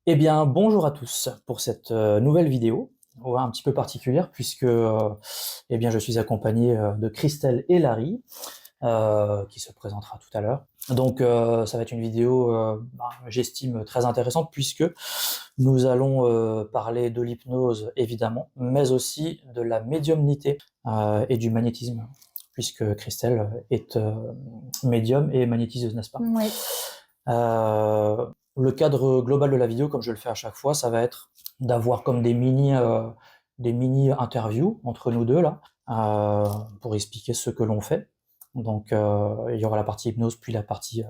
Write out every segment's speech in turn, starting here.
Eh bien, bonjour à tous pour cette nouvelle vidéo, ouais, un petit peu particulière puisque eh bien, je suis accompagné de Christelle et Larry, qui se présentera tout à l'heure. Donc, ça va être une vidéo, j'estime très intéressante puisque nous allons parler de l'hypnose évidemment, mais aussi de la médiumnité et du magnétisme, puisque Christelle est médium et magnétiseuse, n'est-ce pas? Oui. Le cadre global de la vidéo, comme je le fais à chaque fois, ça va être d'avoir comme des mini interviews entre nous deux là, pour expliquer ce que l'on fait. Donc, il y aura la partie hypnose, puis la partie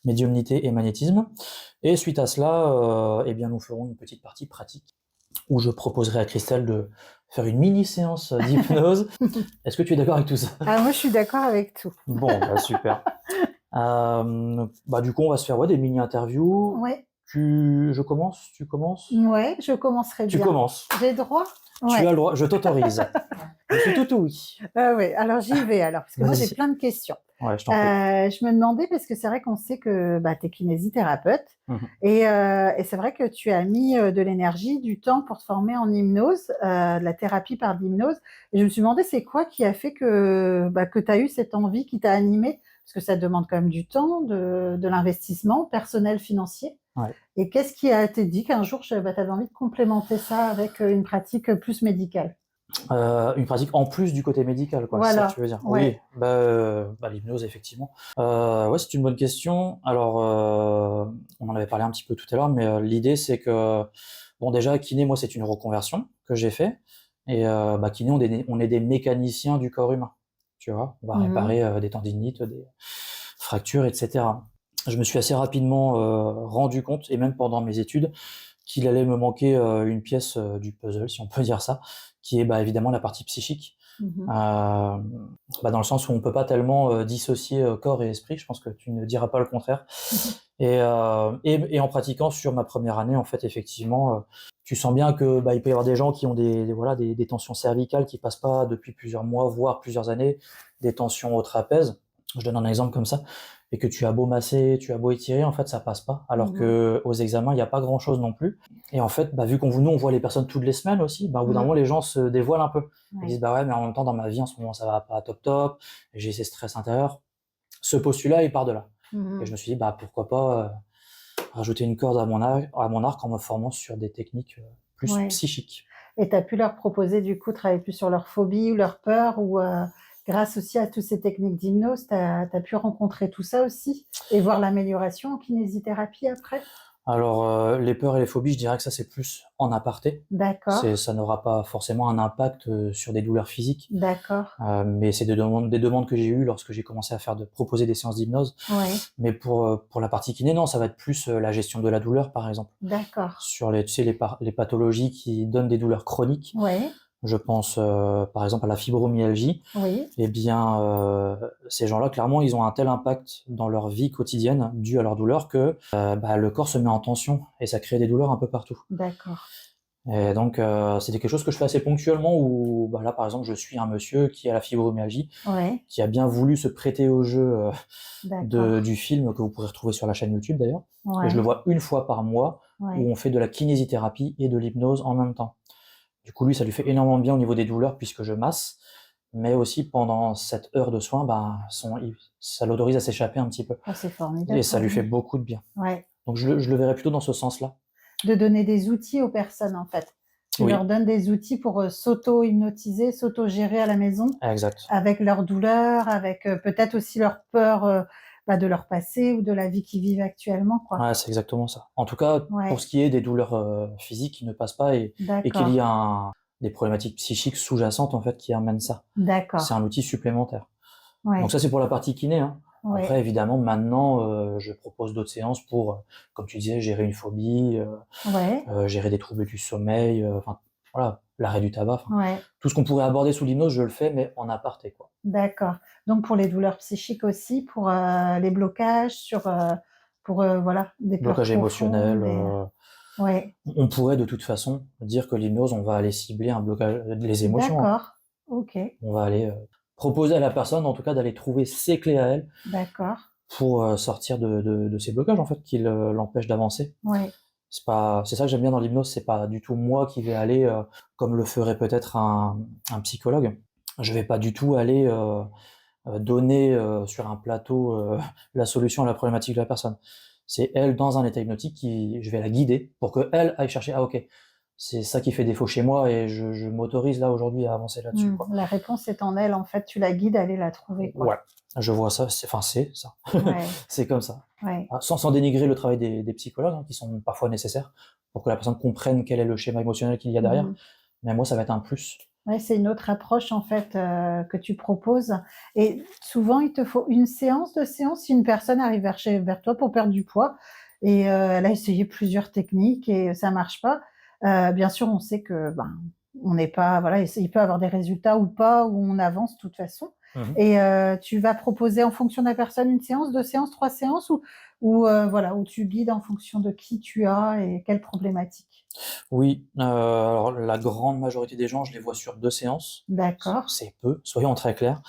médiumnité et magnétisme. Et suite à cela, eh bien, nous ferons une petite partie pratique où je proposerai à Christelle de faire une mini séance d'hypnose. Est-ce que tu es d'accord avec tout ça? Ah, moi, je suis d'accord avec tout. Bon, bah super. Du coup, on va se faire des mini-interviews. Ouais, Je commence? Tu commences? ouais, je commencerai Tu bien. commences. J'ai droit? Tu as Ouais. le droit, je t'autorise. Je suis tout oui. Ah ouais, alors j'y vais alors, parce que moi j'ai Vas-y. plein de questions. Ouais, je t'en prie. Je me demandais, parce que c'est vrai qu'on sait que tu es kinésithérapeute, Mhm. et c'est vrai que tu as mis de l'énergie, du temps pour te former en hypnose, de la thérapie par l'hypnose. Et je me suis demandé, c'est quoi qui a fait que tu as eu cette envie qui t'a animé? Parce que ça demande quand même du temps, de l'investissement personnel, financier. Ouais. Et qu'est-ce qui a été dit qu'un jour, tu avais envie de complémenter ça avec une pratique plus médicale? Une pratique en plus du côté médical, quoi, c'est ça que tu Voilà, veux dire? Oui, ouais. l'hypnose, effectivement. Ouais, c'est une bonne question. Alors, on en avait parlé un petit peu tout à l'heure, mais l'idée, c'est que, bon, déjà, kiné, moi, c'est une reconversion que j'ai fait. Et kiné, on est des mécaniciens du corps humain. Tu vois, on va Mhm. réparer des tendinites, des fractures, etc. Je me suis assez rapidement rendu compte, et même pendant mes études, qu'il allait me manquer une pièce du puzzle, si on peut dire ça, qui est évidemment la partie psychique. Mhm. Dans le sens où on peut pas tellement dissocier corps et esprit, je pense que tu ne diras pas le contraire. Mhm. Et en pratiquant sur ma première année, en fait, effectivement, tu sens bien que il peut y avoir des gens qui ont des tensions cervicales qui passent pas depuis plusieurs mois, voire plusieurs années, des tensions au trapèze. Je donne un exemple comme ça, et que tu as beau masser, tu as beau étirer, en fait, ça passe pas. Alors Mhm. que aux examens, il n'y a pas grand-chose non plus. Et en fait, vu nous, on voit les personnes toutes les semaines aussi, au bout d'un Mhm. moment, les gens se dévoilent un peu. Ils Ouais. disent, bah ouais, mais en même temps, dans ma vie, en ce moment, ça va pas top top, j'ai ces stress intérieurs. Ce postulat, il part de là. Et je Mhm. me suis dit, pourquoi pas rajouter une corde à mon arc en me formant sur des techniques plus Ouais. psychiques. Et tu as pu leur proposer, du coup, travailler plus sur leur phobie ou leur peur, ou grâce aussi à toutes ces techniques d'hypnose, tu as pu rencontrer tout ça aussi et voir l'amélioration en kinésithérapie après? Alors, les peurs et les phobies, je dirais que ça, c'est plus en aparté. D'accord, Ça n'aura pas forcément un impact sur des douleurs physiques. d'accord. Mais c'est des demandes que j'ai eues lorsque j'ai commencé à proposer des séances d'hypnose. Ouais, Mais pour la partie kiné, non, ça va être plus la gestion de la douleur, par exemple. d'accord. Sur tu sais, les pathologies qui donnent des douleurs chroniques, Ouais, je pense par exemple à la fibromyalgie. oui, Eh bien, ces gens-là, clairement, ils ont un tel impact dans leur vie quotidienne dû à leur douleur que le corps se met en tension et ça crée des douleurs un peu partout. d'accord. Et donc, c'était quelque chose que je fais assez ponctuellement où, là, par exemple, je suis un monsieur qui a la fibromyalgie, Ouais, qui a bien voulu se prêter au jeu d'accord. du film que vous pourrez retrouver sur la chaîne YouTube d'ailleurs. Et je le Ouais, vois une fois par mois où ouais. on fait de la kinésithérapie et de l'hypnose en même temps. Du coup, lui, ça lui fait énormément de bien au niveau des douleurs puisque je masse, mais aussi pendant cette heure de soin, ça l'autorise à s'échapper un petit peu Oh, c'est et formidable ça pour lui fait lui. beaucoup de bien. Ouais. Donc je le verrais plutôt dans ce sens-là. De donner des outils aux personnes, en fait. Tu leur Oui, donnes des outils pour s'auto-hypnotiser, s'auto-gérer à la maison, exact. avec leurs douleurs, avec peut-être aussi leur peur de leur passé ou de la vie qu'ils vivent actuellement, quoi. Ouais, c'est exactement ça. En tout cas, pour ce Ouais, qui est des douleurs physiques qui ne passent pas et qu'il y d'accord, a des problématiques psychiques sous-jacentes en fait qui amènent ça. C'est d'accord. un outil supplémentaire. Donc Ouais, ça, c'est pour la partie kiné, hein. Après, ouais, évidemment, maintenant, je propose d'autres séances pour, comme tu disais, gérer une phobie, ouais, gérer des troubles du sommeil, voilà, l'arrêt du tabac, ouais, tout ce qu'on pourrait aborder sous l'hypnose, je le fais, mais en aparté, quoi. d'accord. Donc pour les douleurs psychiques aussi, pour les blocages, pour voilà, des peurs Blocage émotionnel, profondes, ouais, on pourrait de toute façon dire que l'hypnose, on va aller cibler un blocage, les émotions, hein. d'accord, ok, On va aller proposer à la personne, en tout cas, d'aller trouver ses clés à elle d'accord, pour sortir de ces blocages, en fait, qui l'empêchent d'avancer. ouais. C'est ça que j'aime bien dans l'hypnose, c'est pas du tout moi qui vais aller, comme le ferait peut-être un psychologue. Je vais pas du tout aller, donner, sur un plateau, la solution à la problématique de la personne. C'est elle dans un état hypnotique qui je vais la guider pour qu'elle aille chercher: «Ah OK, c'est ça qui fait défaut chez moi et je m'autorise là aujourd'hui à avancer là-dessus, quoi». La réponse est en elle, en fait, tu la guides à aller la trouver, Ouais, quoi. je vois ça, c'est ça. Ouais, C'est comme ça. ouais. Sans dénigrer le travail des psychologues, hein, qui sont parfois nécessaires pour que la personne comprenne quel est le schéma émotionnel qu'il y a derrière. Mmh. Mais moi, ça va être un plus. Ouais, c'est une autre approche, en fait, que tu proposes et souvent, il te faut une séance, 2 séances, si une personne arrive vers toi pour perdre du poids et elle a essayé plusieurs techniques et ça marche pas. Bien sûr, on sait que, ben, on n'est pas voilà, il peut avoir des résultats ou pas, ou on avance de toute façon Mmh mh. et tu vas proposer en fonction de la personne 1 séance, 2 séances, 3 séances ou voilà, où tu guides en fonction de qui tu as et quelle problématique? Oui, alors la grande majorité des gens, je les vois sur 2 séances. D'accord. C'est peu, soyons très clairs.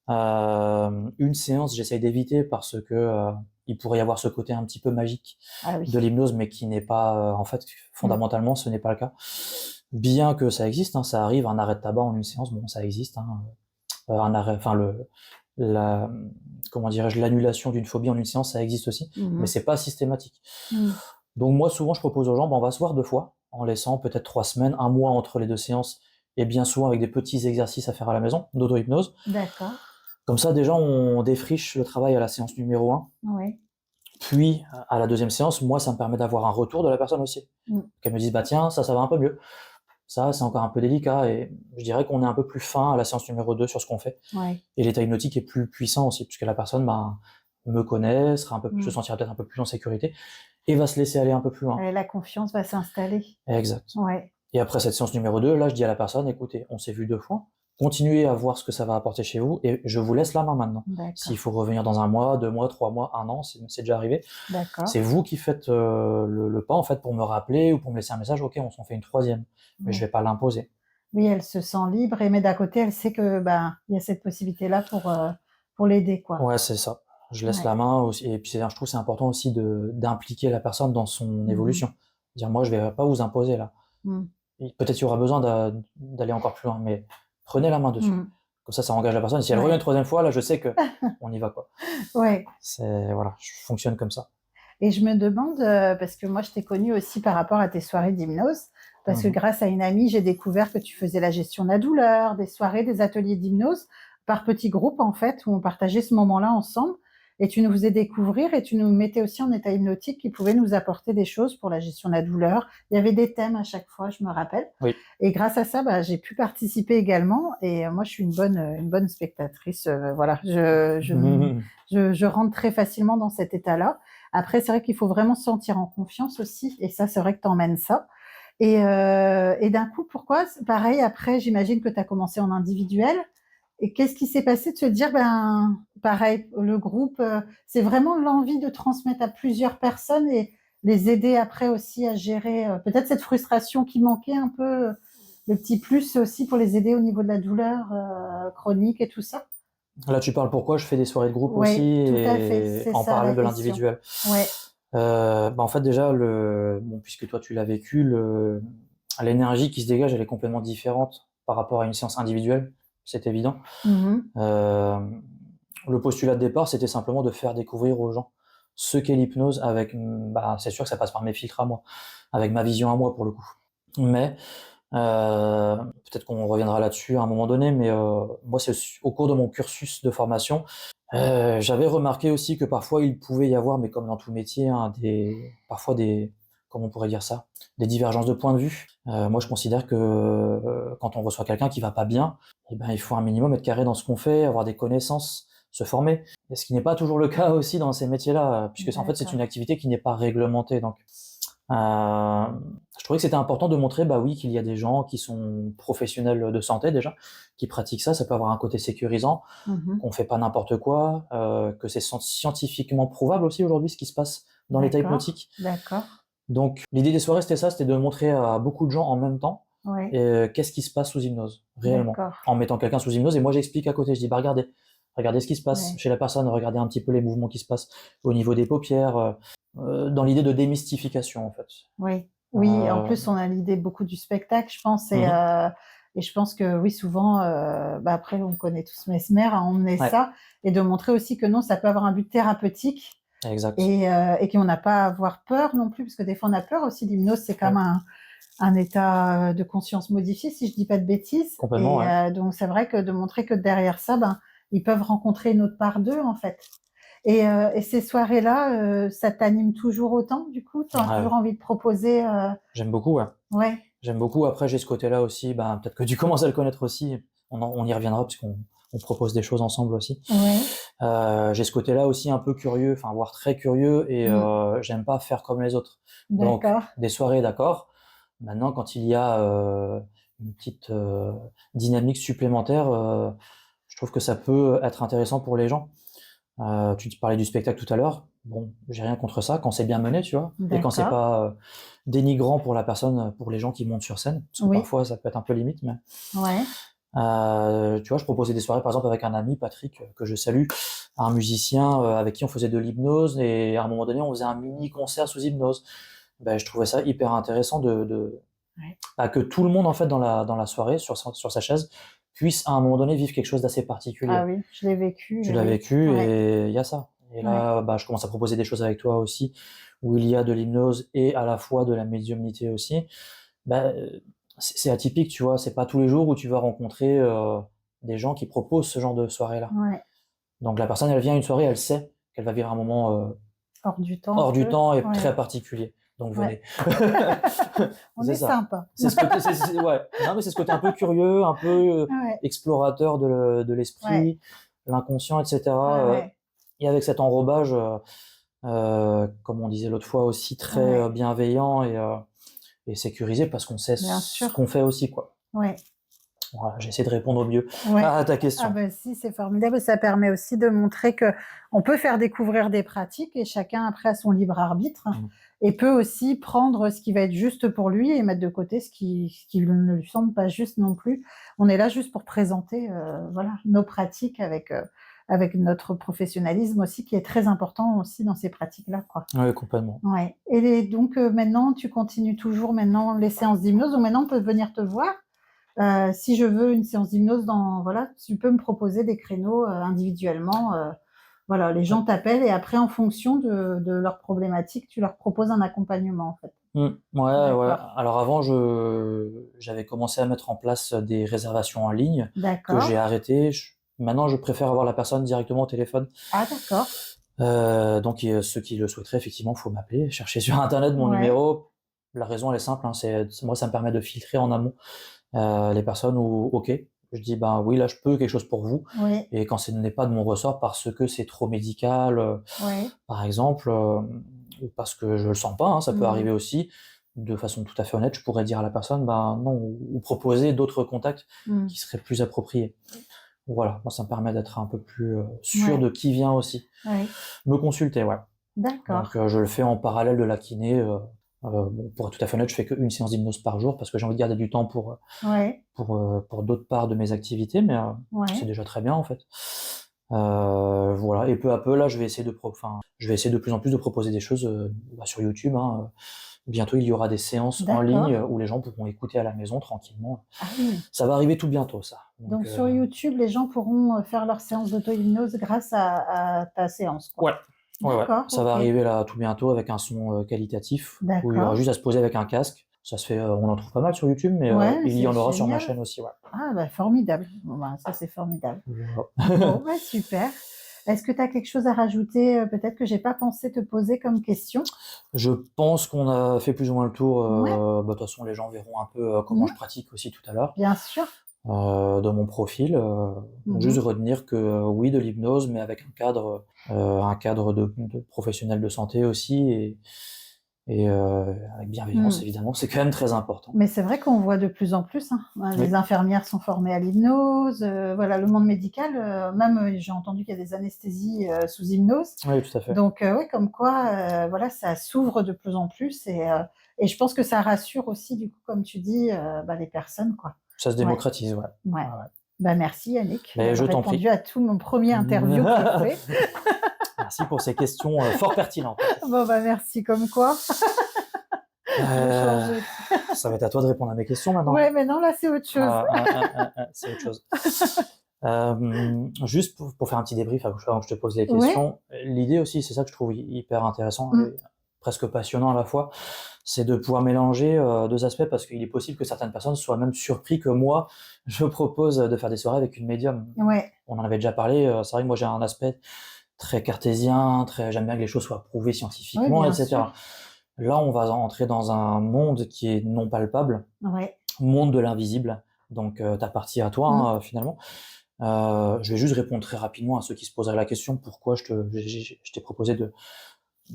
1 séance, j'essaye d'éviter parce que, il pourrait y avoir ce côté un petit peu magique Ah de oui. l'hypnose, mais qui n'est pas, en fait, Mmh. fondamentalement, ce n'est pas le cas. Bien que ça existe, hein, ça arrive, un arrêt de tabac en 1 séance, bon, ça existe, hein, un arrêt enfin la, comment dirais-je? L'annulation d'une phobie en 1 séance, ça existe aussi, Mmh mais mh. c'est pas systématique. Mmh. Donc moi, souvent, je propose aux gens, bah, on va se voir 2 fois, en laissant peut-être 3 semaines, 1 mois entre les 2 séances et bien souvent avec des petits exercices à faire à la maison, d'auto-hypnose. D'accord. Comme ça, déjà, on défriche le travail à la séance numéro 1, Oui. puis à la 2e séance, moi, ça me permet d'avoir un retour de la personne aussi. Mmh. Qu'elle me dise: «Bah, tiens, ça va un peu mieux. Ça, c'est encore un peu délicat» et je dirais qu'on est un peu plus fin à la séance numéro 2 sur ce qu'on fait Ouais. et l'état hypnotique est plus puissant aussi puisque la personne, ben, me connaît, se Mmh. sentira peut-être un peu plus en sécurité et va se laisser aller un peu plus loin. Et la confiance va s'installer. Exact. Ouais. Et après cette séance numéro 2, là, je dis à la personne: «Écoutez, on s'est vu 2 fois, continuez à voir ce que ça va apporter chez vous et je vous laisse la main maintenant. S'il D'accord. faut revenir dans 1 mois, 2 mois, 3 mois, 1 an, c'est déjà arrivé. D'accord. C'est vous qui faites, le pas, en fait, pour me rappeler ou pour me laisser un message. OK, on s'en fait une 3e, mais je Ouais. vais pas l'imposer». Oui, elle se sent libre et mais d'un côté, elle sait que, ben, il y a cette possibilité-là pour l'aider, quoi. Ouais, c'est ça. Je laisse Ouais. la main aussi et puis je trouve c'est important aussi d'impliquer la personne dans son Mmh mh. évolution. Dire: «Moi, je vais pas vous imposer là. Mmh. Et peut-être il y aura besoin d'aller encore plus loin, mais prenez la main dessus». Mmh. Comme ça engage la personne et si elle revient Ouais. une 3e fois, là, je sais qu'on y va, quoi. Ouais. C'est voilà, je fonctionne comme ça. Et je me demande, parce que moi je t'ai connue aussi par rapport à tes soirées d'hypnose, parce que Mmh. grâce à une amie, j'ai découvert que tu faisais la gestion de la douleur, des soirées, des ateliers d'hypnose par petits groupes en fait, où on partageait ce moment-là ensemble et tu nous faisais découvrir et tu nous mettais aussi en état hypnotique qui pouvait nous apporter des choses pour la gestion de la douleur. Il y avait des thèmes à chaque fois, je me rappelle Oui. et grâce à ça, bah, j'ai pu participer également et moi je suis une bonne spectatrice, voilà, je rentre très facilement dans cet état-là. Après, c'est vrai qu'il faut vraiment se sentir en confiance aussi et ça, c'est vrai que tu emmènes ça et d'un coup, pourquoi pareil après, j'imagine que tu as commencé en individuel et qu'est-ce qui s'est passé de se dire, ben, pareil, le groupe, c'est vraiment l'envie de transmettre à plusieurs personnes et les aider après aussi à gérer, peut-être cette frustration qui manquait un peu, le petit plus aussi pour les aider au niveau de la douleur, chronique et tout ça? Là, tu parles pourquoi je fais des soirées de groupe aussi Ouais, tout à fait, et c'est en ça la parallèle de question. l'individuel. Ouais. Bah, en fait, déjà, bon, puisque toi tu l'as vécu, l'énergie qui se dégage, elle est complètement différente par rapport à une séance individuelle, c'est évident. Mmh mh. Hem, le postulat de départ, c'était simplement de faire découvrir aux gens ce qu'est l'hypnose avec, bah, c'est sûr que ça passe par mes filtres à moi, avec ma vision à moi pour le coup. Mais peut-être qu'on reviendra là-dessus à un moment donné, mais moi, c'est au cours de mon cursus de formation, j'avais remarqué aussi que parfois il pouvait y avoir, mais comme dans tout métier, hein, parfois comment on pourrait dire ça? Des divergences de points de vue. Moi, je considère que, quand on reçoit quelqu'un qui va pas bien, et ben, il faut un minimum être carré dans ce qu'on fait, avoir des connaissances, se former. Et ce qui n'est pas toujours le cas aussi dans ces métiers-là, puisque en fait, c'est une D'accord. activité qui n'est pas réglementée. Donc je trouvais que c'était important de montrer, bah, oui, qu'il y a des gens qui sont professionnels de santé déjà, qui pratiquent ça. Ça peut avoir un côté sécurisant, Mmh mh. qu'on fait pas n'importe quoi, que c'est scientifiquement prouvable aussi aujourd'hui ce qui se passe dans l'état D'accord, hypnotique. d'accord. Donc l'idée des soirées, c'était ça, c'était de montrer à beaucoup de gens en même temps, Ouais, qu'est-ce qui se passe sous hypnose, réellement. d'accord. En mettant quelqu'un sous hypnose et moi j'explique à côté, je dis: «Bah, regardez, regarder ce qui se passe Ouais. chez la personne, regarder un petit peu les mouvements qui se passent au niveau des paupières, dans l'idée de démystification en fait. Oui, oui, en Euh, plus, on a l'idée beaucoup du spectacle, je pense mhm. et je pense que oui, souvent, bah, après on connaît tous Mesmer, à emmener Ouais, ça et de montrer aussi que non, ça peut avoir un but thérapeutique exact. et qu'on n'a pas à avoir peur non plus, parce que des fois on a peur aussi. L'hypnose, c'est quand Ouais, même un état, de conscience modifié, si je dis pas de bêtises complètement, et ouais. donc c'est vrai que de montrer que derrière ça, ben, ils peuvent rencontrer une autre part d'eux, en fait et ces soirées-là, ça t'anime toujours autant, du coup? Tu as Ouais, toujours envie de proposer, j'aime beaucoup, ouais. ouais, J'aime beaucoup. Après, j'ai ce côté-là aussi, ben, peut-être que tu commences à le connaître aussi. On y reviendra puisqu'on on propose des choses ensemble aussi. ouais, J'ai ce côté-là aussi un peu curieux, enfin voire très curieux, et mmh, j'aime pas faire comme les autres. Donc d'accord, des soirées, d'accord. Maintenant, quand il y a une petite dynamique supplémentaire, je trouve que ça peut être intéressant pour les gens. Tu te parlais du spectacle tout à l'heure. Bon, j'ai rien contre ça quand c'est bien mené, tu vois, et quand c'est d'accord, pas dénigrant pour la personne, pour les gens qui montent sur scène, parce que oui, parfois ça peut être un peu limite, mais ouais, tu vois, je proposais des soirées, par exemple, avec un ami, Patrick, que je salue, un musicien avec qui on faisait de l'hypnose, et à un moment donné, on faisait un mini concert sous hypnose. Ben, je trouvais ça hyper intéressant ouais. bah, que tout le monde, en fait, dans la soirée, sur sa chaise, puisse à un moment donné vivre quelque chose d'assez Ah particulier. oui, je l'ai vécu Tu et l'as oui, vécu, ouais, et il y a ça. Et ouais, là, bah, je commence à proposer des choses avec toi aussi, où il y a de l'hypnose et à la fois de la médiumnité aussi. Bah, c'est atypique, tu vois, c'est pas tous les jours où tu vas rencontrer des gens qui proposent ce genre de soirée-là. ouais, Donc la personne, elle vient à une soirée, elle sait qu'elle va vivre un moment hors du temps un hors du peu, temps et très ouais, particulier. Donc ouais. venez. On C'est est ça. sympa. C'est ce côté, ouais. Non, mais c'est ce côté un peu curieux, un peu Ouais, explorateur de ouais, l'esprit, l'inconscient, ouais, etc. ouais, Et avec cet enrobage, comme on disait l'autre fois aussi, très ouais, bienveillant et sécurisé parce qu'on sait bien ce sûr, qu'on fait aussi, quoi. ouais. Voilà, j'essaie de répondre au mieux Ouais. à ta Ah question. bah si, c'est formidable et ça permet aussi de montrer que on peut faire découvrir des pratiques et chacun après a son libre arbitre Mmh. et peut aussi prendre ce qui va être juste pour lui et mettre de côté ce qui ne lui semble pas juste non plus. On est là juste pour présenter, voilà, nos pratiques avec notre professionnalisme aussi qui est très important aussi dans ces pratiques-là, quoi. Ouais, complètement. Ouais et donc maintenant tu continues toujours maintenant les séances d'hypnose ou maintenant on peut venir te voir? Si je veux une séance d'hypnose dans voilà, tu peux me proposer des créneaux, individuellement, voilà, les Ouais. gens t'appellent et après en fonction de leurs problématiques, tu leur proposes un accompagnement, en fait? Mmh. Ouais, ouais. D'accord, Alors avant, j'avais commencé à mettre en place des réservations en ligne que d'accord. j'ai arrêté. Maintenant, je préfère avoir la personne directement au téléphone. Ah d'accord, Donc ceux qui le souhaiteraient, effectivement, faut m'appeler, chercher sur internet mon ouais, numéro. La raison, elle est simple, hein, moi, ça me permet de filtrer en amont les personnes où, OK, je dis: «Ben oui, là, je peux quelque chose pour vous», oui, et quand ce n'est pas de mon ressort parce que c'est trop médical, oui, par exemple, ou parce que je le sens pas, hein, ça peut mmh, arriver aussi, de façon tout à fait honnête, je pourrais dire à la personne: «Ben non», ou proposer d'autres contacts mmh, qui seraient plus appropriés. Voilà, moi ça me permet d'être un peu plus, sûr ouais, de qui vient aussi oui, me consulter, ouais. Donc d'accord, je le fais en parallèle de la kiné, bon, pour être tout à fait honnête, je fais qu'une séance d'hypnose par jour parce que j'ai envie de garder du temps ouais, pour d'autres parts de mes activités, mais c'est ouais, déjà très bien, en fait. Voilà, et peu à peu, là, je vais essayer de plus en plus de proposer des choses, bah, sur YouTube, hein. Bientôt, il y aura des séances en ligne, d'accord. où les gens pourront écouter à la maison tranquillement. Ah oui, Ça va arriver tout bientôt, ça. Donc donc sur YouTube, les gens pourront, faire leur séance d'auto-hypnose grâce à ta séance, quoi? ouais, ouais, ouais, D'accord, ça va OK. arriver là tout bientôt avec un son, qualitatif, où il y aura D'accord. juste à se poser avec un casque. Ça se fait, on en trouve pas mal sur YouTube, mais Ouais, il y c'est en aura sur ma génial. chaîne aussi, ouais. Ah bah, formidable. Bon bah, ça, c'est formidable. Bon, Voilà. bah, super. Est-ce que tu as quelque chose à rajouter, peut-être que j'ai pas pensé te poser comme question? Je pense qu'on a fait plus ou moins le tour, Ouais. bah, de toute façon, les gens verront un peu, comment je Mmh. pratique aussi tout à l'heure, Bien sûr. de mon profil, donc Mmh juste mh. retenir que, oui, de l'hypnose, mais avec un cadre de professionnel de santé aussi, avec bienveillance Mmh. évidemment, c'est quand même très important. Mais c'est vrai qu'on voit de plus en plus, hein. Les Oui, infirmières sont formées à l'hypnose, voilà, le monde médical, même, j'ai entendu qu'il y a des anesthésies, sous hypnose. oui, tout à fait. Donc, ouais, comme quoi, voilà, ça s'ouvre de plus en plus et je pense que ça rassure aussi, du coup, comme tu dis, bah, les personnes, quoi. Ça se Ouais, démocratise, ouais. ouais. Ouais, ouais. Bah, merci Yannick Mais je d'avoir t'en répondu prie. à tout mon premier interview que je fais. Merci pour ces questions fort pertinentes. Bon, bah, merci, comme quoi, je Euh, changeais. Ça va être à toi de répondre à mes questions maintenant. Ouais, mais non, là, c'est autre chose. C'est autre chose. Juste pour faire un petit débrief avant que je te pose les Ouais. questions, l'idée aussi, c'est ça que je trouve hyper intéressant Mmh. et presque passionnant à la fois, c'est de pouvoir mélanger deux aspects parce qu'il est possible que certaines personnes soient même surpris que moi, je propose de faire des soirées avec une médium. Ouais. On en avait déjà parlé, c'est vrai que moi j'ai un aspect très cartésien, j'aime bien que les choses soient prouvées Oui, scientifiquement, bien etc. sûr. Là, on va entrer dans un monde qui est non palpable, Ouais. monde de l'invisible, donc ta partie à toi, Mmh. hein, finalement. Je vais juste répondre très rapidement à ceux qui se poseraient la question pourquoi je t'ai proposé de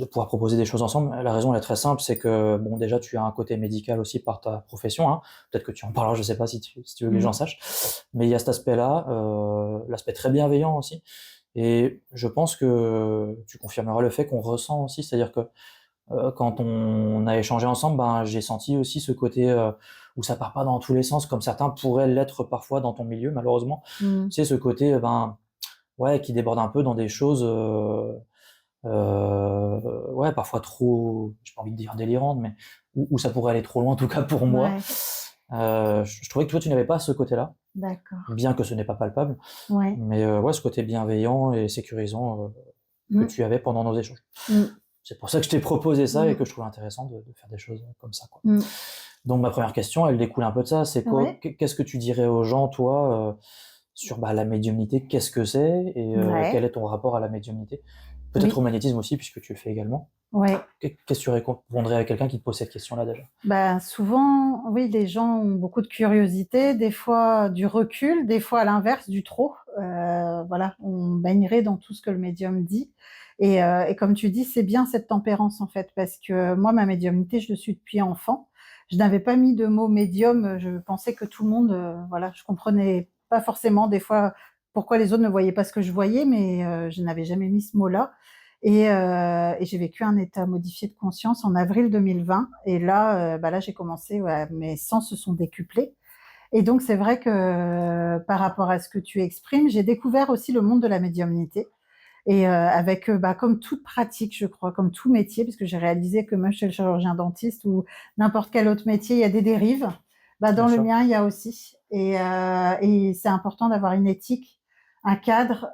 pouvoir proposer des choses ensemble. La raison elle est très simple, c'est que bon déjà tu as un côté médical aussi par ta profession, hein. Peut-être que tu en parleras, je sais pas si tu veux que les Mmh. gens sachent, mais il y a cet aspect-là, l'aspect très bienveillant aussi. Et je pense que tu confirmeras le fait qu'on ressent aussi, c'est-à-dire que quand on a échangé ensemble, ben, j'ai senti aussi ce côté où ça part pas dans tous les sens, comme certains pourraient l'être parfois dans ton milieu, malheureusement. Mmh. Tu sais, ce côté, ben, ouais, qui déborde un peu dans des choses, ouais, parfois trop, j'ai pas envie de dire délirantes, mais où ça pourrait aller trop loin, en tout cas pour moi. Ouais. Je trouvais que toi, tu n'avais pas ce côté-là, D'accord. bien que ce n'est pas palpable, Ouais. mais ouais, ce côté bienveillant et sécurisant que Mmh. tu avais pendant nos échanges. Mmh. C'est pour ça que je t'ai proposé ça et Mmh. que je trouvais intéressant de faire des choses comme ça, quoi. Mmh. Donc ma première question, elle découle un peu de ça, c'est quoi, Ouais. qu'est-ce que tu dirais aux gens, toi, sur bah, la médiumnité, qu'est-ce que c'est et quel Ouais. est ton rapport à la médiumnité? Peut-être au Oui. magnétisme aussi, puisque tu le fais également. Ouais. Qu'est-ce que tu répondrais à quelqu'un qui te pose cette question-là déjà? Bah, souvent, oui, les gens ont beaucoup de curiosité, des fois du recul, des fois à l'inverse, du trop. Voilà, on baignerait dans tout ce que le médium dit et comme tu dis, c'est bien cette tempérance, en fait, parce que moi, ma médiumnité, je le suis depuis enfant. Je n'avais pas mis de mot médium, je pensais que tout le monde, voilà, je comprenais pas forcément des fois pourquoi les autres ne voyaient pas ce que je voyais, mais je n'avais jamais mis ce mot-là et j'ai vécu un état modifié de conscience en avril 2020 et là, bah, là, j'ai commencé, ouais, mes sens se sont décuplés et donc c'est vrai que, par rapport à ce que tu exprimes, j'ai découvert aussi le monde de la médiumnité et avec, bah, comme toute pratique, je crois, comme tout métier, puisque j'ai réalisé que même chez le chirurgien dentiste ou n'importe quel autre métier, il y a des dérives. Bah, Bien dans le sûr. mien, il y a aussi et c'est important d'avoir une éthique, un cadre,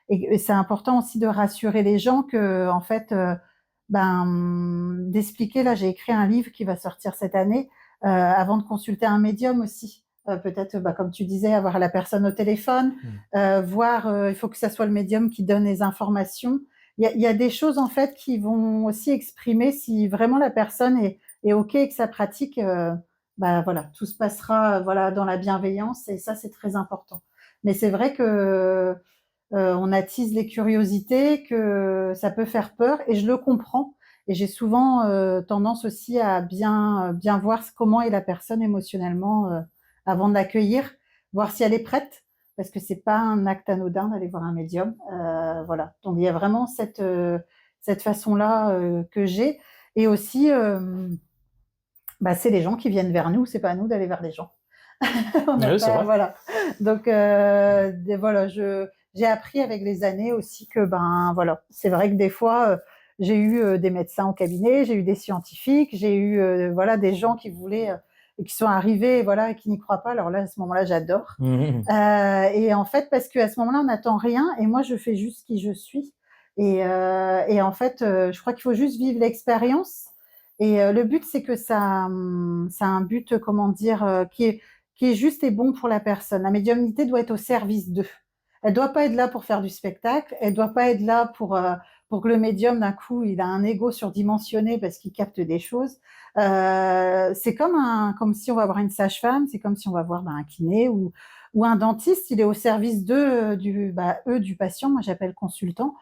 et c'est important aussi de rassurer les gens qu'en fait, d'expliquer là, j'ai écrit un livre qui va sortir cette année, avant de consulter un médium aussi. Peut-être, bah, comme tu disais, avoir la personne au téléphone, Mmh. voir, il faut que ça soit le médium qui donne les informations. Il y a des choses en fait qui vont aussi exprimer si vraiment la personne est OK avec sa pratique, bah, voilà, tout se passera, voilà, dans la bienveillance et ça, c'est très important. Mais c'est vrai que, on attise les curiosités, que ça peut faire peur et je le comprends et j'ai souvent, tendance aussi à bien voir comment est la personne émotionnellement, avant de l'accueillir, voir si elle est prête parce que c'est pas un acte anodin d'aller voir un médium, voilà. Donc il y a vraiment cette façon-là, que j'ai et aussi, bah, c'est les gens qui viennent vers nous, c'est pas à nous d'aller vers les gens. On n'a Oui, c'est pas, vrai. voilà. Donc voilà, j'ai appris avec les années aussi que ben voilà, c'est vrai que des fois j'ai eu des médecins au cabinet, j'ai eu des scientifiques, j'ai eu voilà des gens qui voulaient et qui sont arrivés voilà et qui n'y croient pas. Alors là à ce moment-là j'adore Mmh. et en fait parce qu'à ce moment-là on n'attend rien et moi je fais juste qui je suis et en fait je crois qu'il faut juste vivre l'expérience et le but c'est que ça a un but comment dire qui est juste et bon pour la personne. La médiumnité doit être au service d'eux. Elle doit pas être là pour faire du spectacle, elle doit pas être là pour que le médium d'un coup il a un ego surdimensionné parce qu'il capte des choses. C'est comme si on va voir une sage-femme, c'est comme si on va voir un kiné ou un dentiste, il est au service d'eux, eux du patient, moi j'appelle consultant,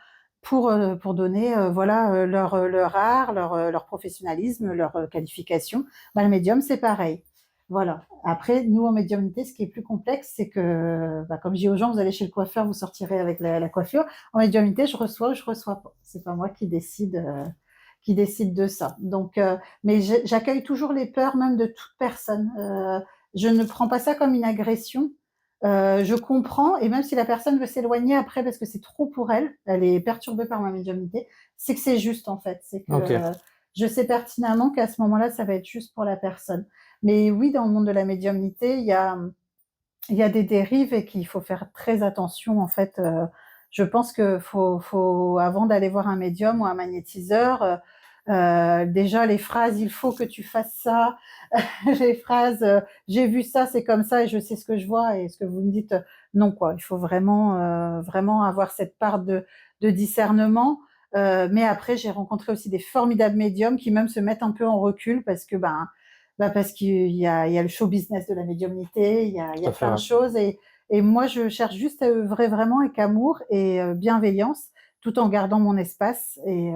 pour donner voilà leur art, leur professionnalisme, leur qualification. Bah, le médium c'est pareil. Voilà. Après, nous, en médiumnité, ce qui est plus complexe, c'est que, bah, comme je dis aux gens, vous allez chez le coiffeur, vous sortirez avec la coiffure. En médiumnité, je reçois ou je reçois pas. C'est pas moi qui décide de ça. Donc, mais j'accueille toujours les peurs, même de toute personne. je ne prends pas ça comme une agression. Je comprends, et même si la personne veut s'éloigner après parce que c'est trop pour elle, elle est perturbée par ma médiumnité, c'est que c'est juste en fait. C'est que Ok. je sais pertinemment qu'à ce moment-là, ça va être juste pour la personne. Mais oui, dans le monde de la médiumnité, il y a des dérives et qu'il faut faire très attention en fait. Je pense que faut avant d'aller voir un médium ou un magnétiseur, déjà les phrases «il faut que tu fasses ça», les phrases «j'ai vu ça, c'est comme ça et je sais ce que je vois» et ce que vous me dites, non quoi. Il faut vraiment, vraiment avoir cette part de discernement. Mais après, j'ai rencontré aussi des formidables médiums qui même se mettent un peu en recul parce que parce qu'il y a le show business de la médiumnité, il y Tout a à fait, plein de ouais. choses et moi je cherche juste à œuvrer vraiment avec amour et bienveillance tout en gardant mon espace et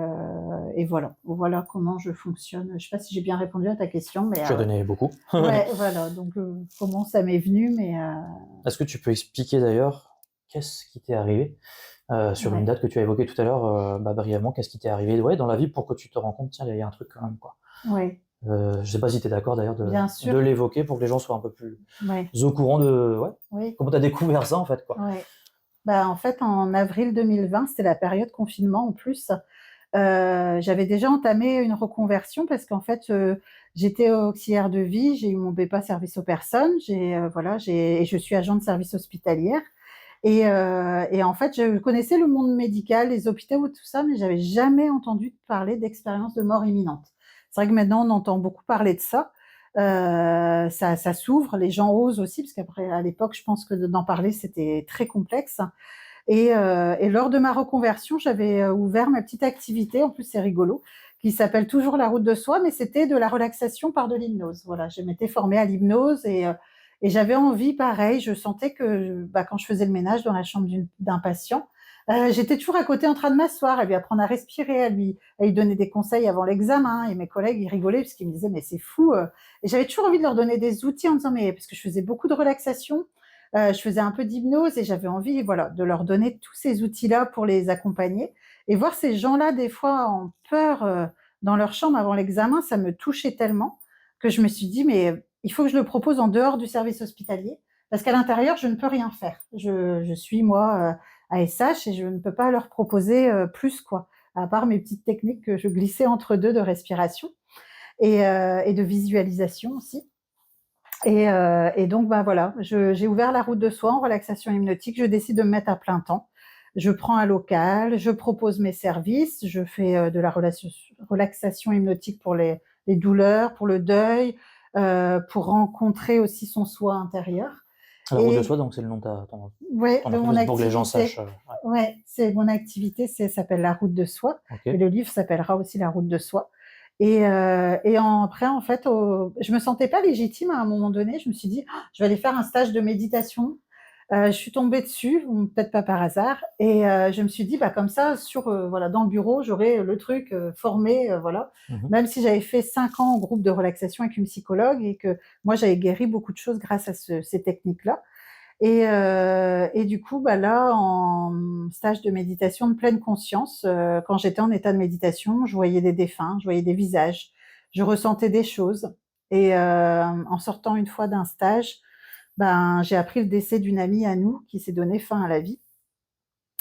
voilà comment je fonctionne. Je ne sais pas si j'ai bien répondu à ta question, mais Tu as donné beaucoup. ouais, voilà, donc comment ça m'est venu, mais Est-ce que tu peux expliquer d'ailleurs qu'est-ce qui t'est arrivé sur une ouais, date que tu as évoquée tout à l'heure, brièvement, qu'est-ce qui t'est arrivé ouais, dans la vie pour que tu te rends compte, tiens, il y a un truc quand même, quoi. ouais, Je sais pas si tu es d'accord d'ailleurs bien de sûr, l'évoquer pour que les gens soient un peu plus ouais, au courant de ouais, oui, comment tu as découvert ça en fait, quoi. ouais. Bah, en fait, en avril 2020, c'était la période confinement en plus. J'avais déjà entamé une reconversion parce qu'en fait, j'étais auxiliaire de vie, j'ai eu mon BEPA service aux personnes, voilà, j'ai et je suis agent de service hospitalière et en fait, je connaissais le monde médical, les hôpitaux, tout ça, mais j'avais jamais entendu parler d'expérience de mort imminente. C'est vrai que maintenant, on entend beaucoup parler de ça. Ça s'ouvre, les gens osent aussi, parce qu'après, à l'époque, je pense que d'en parler, c'était très complexe. Et lors de ma reconversion, j'avais ouvert ma petite activité, en plus c'est rigolo, qui s'appelle toujours la route de soi, mais c'était de la relaxation par de l'hypnose. Voilà, je m'étais formée à l'hypnose et j'avais envie, pareil, je sentais que quand je faisais le ménage dans la chambre d'un patient, j'étais toujours à côté en train de m'asseoir, à lui apprendre à respirer, à lui donner des conseils avant l'examen. Et mes collègues, ils rigolaient parce qu'ils me disaient, mais c'est fou. Et j'avais toujours envie de leur donner des outils en disant, mais parce que je faisais beaucoup de relaxation, je faisais un peu d'hypnose et j'avais envie, voilà, de leur donner tous ces outils-là pour les accompagner et voir ces gens-là, des fois, en peur, dans leur chambre avant l'examen, ça me touchait tellement que je me suis dit: «Mais il faut que je le propose en dehors du service hospitalier parce qu'à l'intérieur, je ne peux rien faire». Je suis moi, ASH et je ne peux pas leur proposer, plus, quoi, à part mes petites techniques que je glissais entre 2 de respiration et de visualisation aussi. Et donc, voilà, j'ai ouvert la route de soi en relaxation hypnotique. Je décide de me mettre à plein temps. Je prends un local, je propose mes services, je fais de la relaxation hypnotique pour les douleurs, pour le deuil, pour rencontrer aussi son soi intérieur. La route de Et soi, donc c'est le nom de ouais, ton de mon entreprise pour que les gens sachent, activité. ouais. Ouais, c'est mon activité, s'appelle la route de soi et OK. le livre s'appellera aussi la route de soi. Après, en fait, je me sentais pas légitime à un moment donné. Je me suis dit: «Ah, je vais aller faire un stage de méditation». Je suis tombée dessus, bon, peut-être pas par hasard je me suis dit: «Bah, comme ça voilà, dans le bureau, j'aurai le truc, formé, voilà». Mmh. Même si j'avais fait 5 ans en groupe de relaxation avec une psychologue et que moi, j'avais guéri beaucoup de choses grâce à ces techniques-là et du coup, là, en stage de méditation de pleine conscience, quand j'étais en état de méditation, je voyais des défunts, je voyais des visages, je ressentais des choses en sortant une fois d'un stage, j'ai appris le décès d'une amie à nous qui s'est donné fin à la vie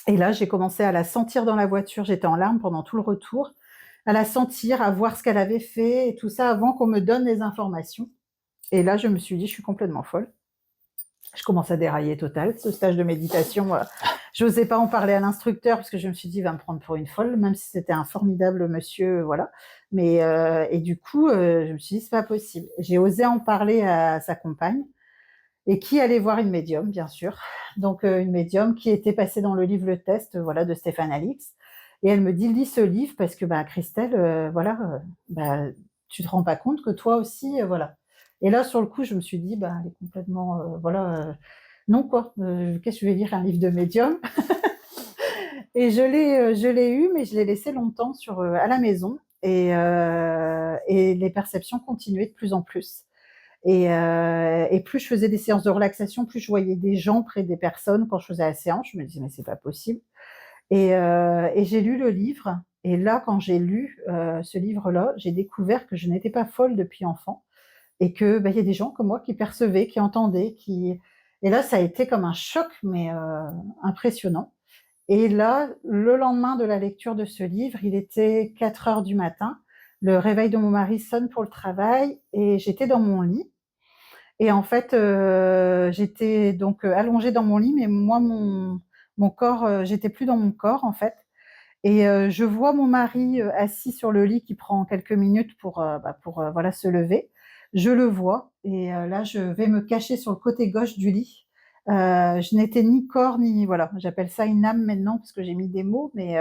et là, j'ai commencé à la sentir dans la voiture. J'étais en larmes pendant tout le retour, à la sentir, à voir ce qu'elle avait fait et tout ça avant qu'on me donne les informations et là, je me suis dit: «Je suis complètement folle». Je commence à dérailler total. Ce stage de méditation, j'osais pas en parler à l'instructeur parce que je me suis dit: «Il va me prendre pour une folle», même si c'était un formidable monsieur, voilà. Mais et du coup, je me suis dit: «C'est pas possible». J'ai osé en parler à sa compagne et qui allait voir une médium, bien sûr. Donc une médium qui était passée dans le livre Le Test, voilà, de Stéphane Alix et elle me dit: «Lis ce livre parce que, Christelle, voilà, tu te rends pas compte que toi aussi, voilà». Et là, sur le coup, je me suis dit: «Elle est complètement, voilà, non quoi, qu'est-ce que je vais lire un livre de médium?» Et je l'ai eu, mais je l'ai laissé longtemps à la maison et les perceptions continuaient de plus en plus. Et plus je faisais des séances de relaxation, plus je voyais des gens près des personnes quand je faisais la séance. Je me disais: «Mais c'est pas possible» et j'ai lu le livre et là, quand j'ai lu, ce livre-là, j'ai découvert que je n'étais pas folle depuis enfant, et que il y a des gens comme moi qui percevaient, qui entendaient, qui et là ça a été comme un choc, mais impressionnant. Et là, le lendemain de la lecture de ce livre, il était 4 heures du matin. Le réveil de mon mari sonne pour le travail et j'étais dans mon lit. Et en fait, j'étais donc allongée dans mon lit, mais moi, mon corps, j'étais plus dans mon corps en fait. Et je vois mon mari assis sur le lit qui prend quelques minutes pour voilà, se lever. Je le vois et là, je vais me cacher sur le côté gauche du lit. Je n'étais ni corps ni voilà, j'appelle ça une âme maintenant parce que j'ai mis des mots, mais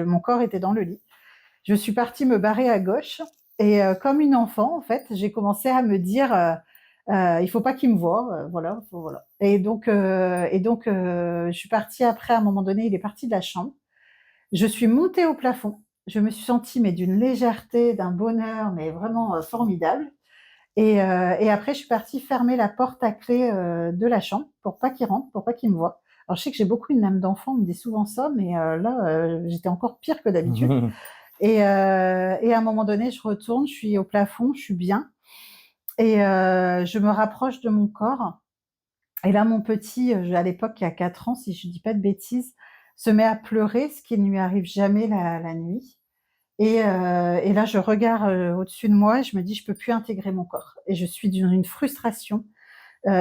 mon corps était dans le lit. Je suis partie me barrer à gauche et comme une enfant, en fait, j'ai commencé à me dire, «Il faut pas qu'il me voie, voilà, faut voilà» et donc je suis partie après à un moment donné, il est parti de la chambre. Je suis montée au plafond. Je me suis sentie mais d'une légèreté, d'un bonheur, mais vraiment, formidable et après je suis partie fermer la porte à clé, de la chambre pour pas qu'il rentre, pour pas qu'il me voie. Alors je sais que j'ai beaucoup une âme d'enfant, on me dit souvent ça, mais là, j'étais encore pire que d'habitude et à un moment donné, je retourne, je suis au plafond, je suis bien et je me rapproche de mon corps et là, mon petit, à l'époque, qui a 4 ans, si je dis pas de bêtises, se met à pleurer, ce qui ne lui arrive jamais la nuit et là, je regarde, au-dessus de moi et je me dis: «Je peux plus intégrer mon corps» et je suis dans une frustration,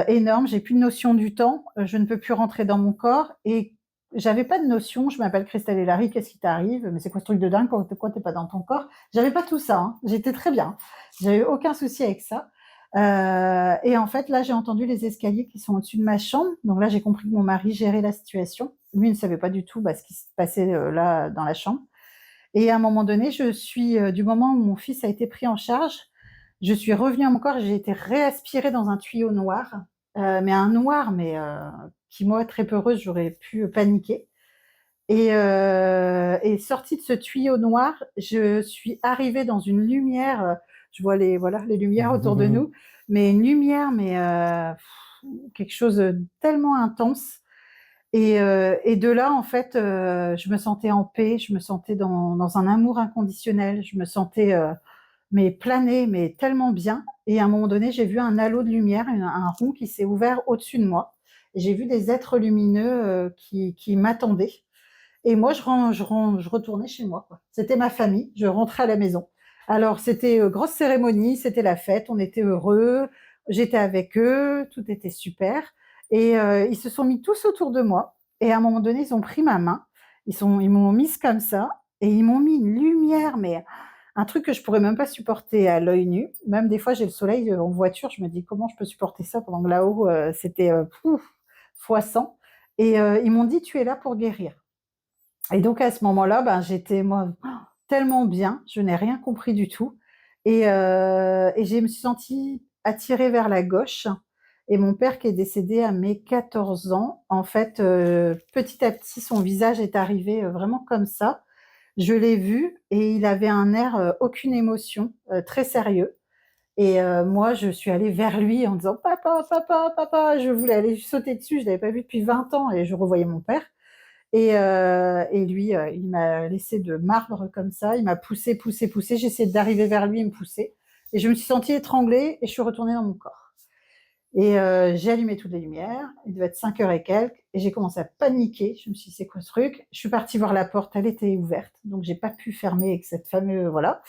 énorme. J'ai plus de notion du temps, je ne peux plus rentrer dans mon corps et j'avais pas de notion. Je m'appelle Christelle Helary, qu'est-ce qui t'arrive? Mais c'est quoi ce truc de dingue? Pourquoi tu es pas dans ton corps? J'avais pas tout ça, hein. J'étais très bien. J'avais aucun souci avec ça. Et en fait, là, j'ai entendu les escaliers qui sont au-dessus de ma chambre. Donc là, j'ai compris que mon mari gérait la situation. Lui, il ne savait pas du tout, ce qui se passait, là, dans la chambre. Et à un moment donné, du moment où mon fils a été pris en charge, je suis revenue à mon corps et j'ai été réaspirée dans un tuyau noir, mais un noir, qui moi, très peureuse, j'aurais pu paniquer. Et sortie de ce tuyau noir, je suis arrivée dans une lumière, je vois les lumières autour de nous, mais une lumière, quelque chose de tellement intense et de là, en fait, je me sentais en paix, je me sentais dans un amour inconditionnel, je me sentais, mais planer, mais tellement bien et à un moment donné, j'ai vu un halo de lumière, un rond qui s'est ouvert au-dessus de moi et j'ai vu des êtres lumineux, qui m'attendaient et moi je retournais chez moi, quoi. C'était ma famille, je rentrais à la maison. Alors c'était, grosse cérémonie, c'était la fête, on était heureux, j'étais avec eux, tout était super et ils se sont mis tous autour de moi et à un moment donné, ils ont pris ma main, ils m'ont mise comme ça et ils m'ont mis une lumière, mais un truc que je pourrais même pas supporter à l'œil nu. Même des fois, j'ai le soleil, en voiture, je me dis: «Comment je peux supporter ça?» pendant que là-haut, c'était, fois 100 et ils m'ont dit: «Tu es là pour guérir». Et donc à ce moment-là, j'étais moi tellement bien, je n'ai rien compris du tout et je me suis sentie attirée vers la gauche et mon père qui est décédé à mes 14 ans, en fait, petit à petit, son visage est arrivé, vraiment comme ça. Je l'ai vu et il avait un air, aucune émotion, très sérieux et moi je suis allée vers lui en disant: «Papa, papa, papa!» Je voulais aller lui sauter dessus, je l'avais pas vu depuis 20 ans et je revoyais mon père et lui, il m'a laissée de marbre comme ça, il m'a poussée, poussée, poussée. J'essayais d'arriver vers lui, il me poussait et je me suis sentie étranglée et je suis retournée dans mon corps et j'ai allumé toutes les lumières, il devait être 5 heures et quelques et j'ai commencé à paniquer. Je me suis dit: «C'est quoi ce truc?» Je suis partie voir la porte, elle était ouverte, donc j'ai pas pu fermer avec cette fameuse voilà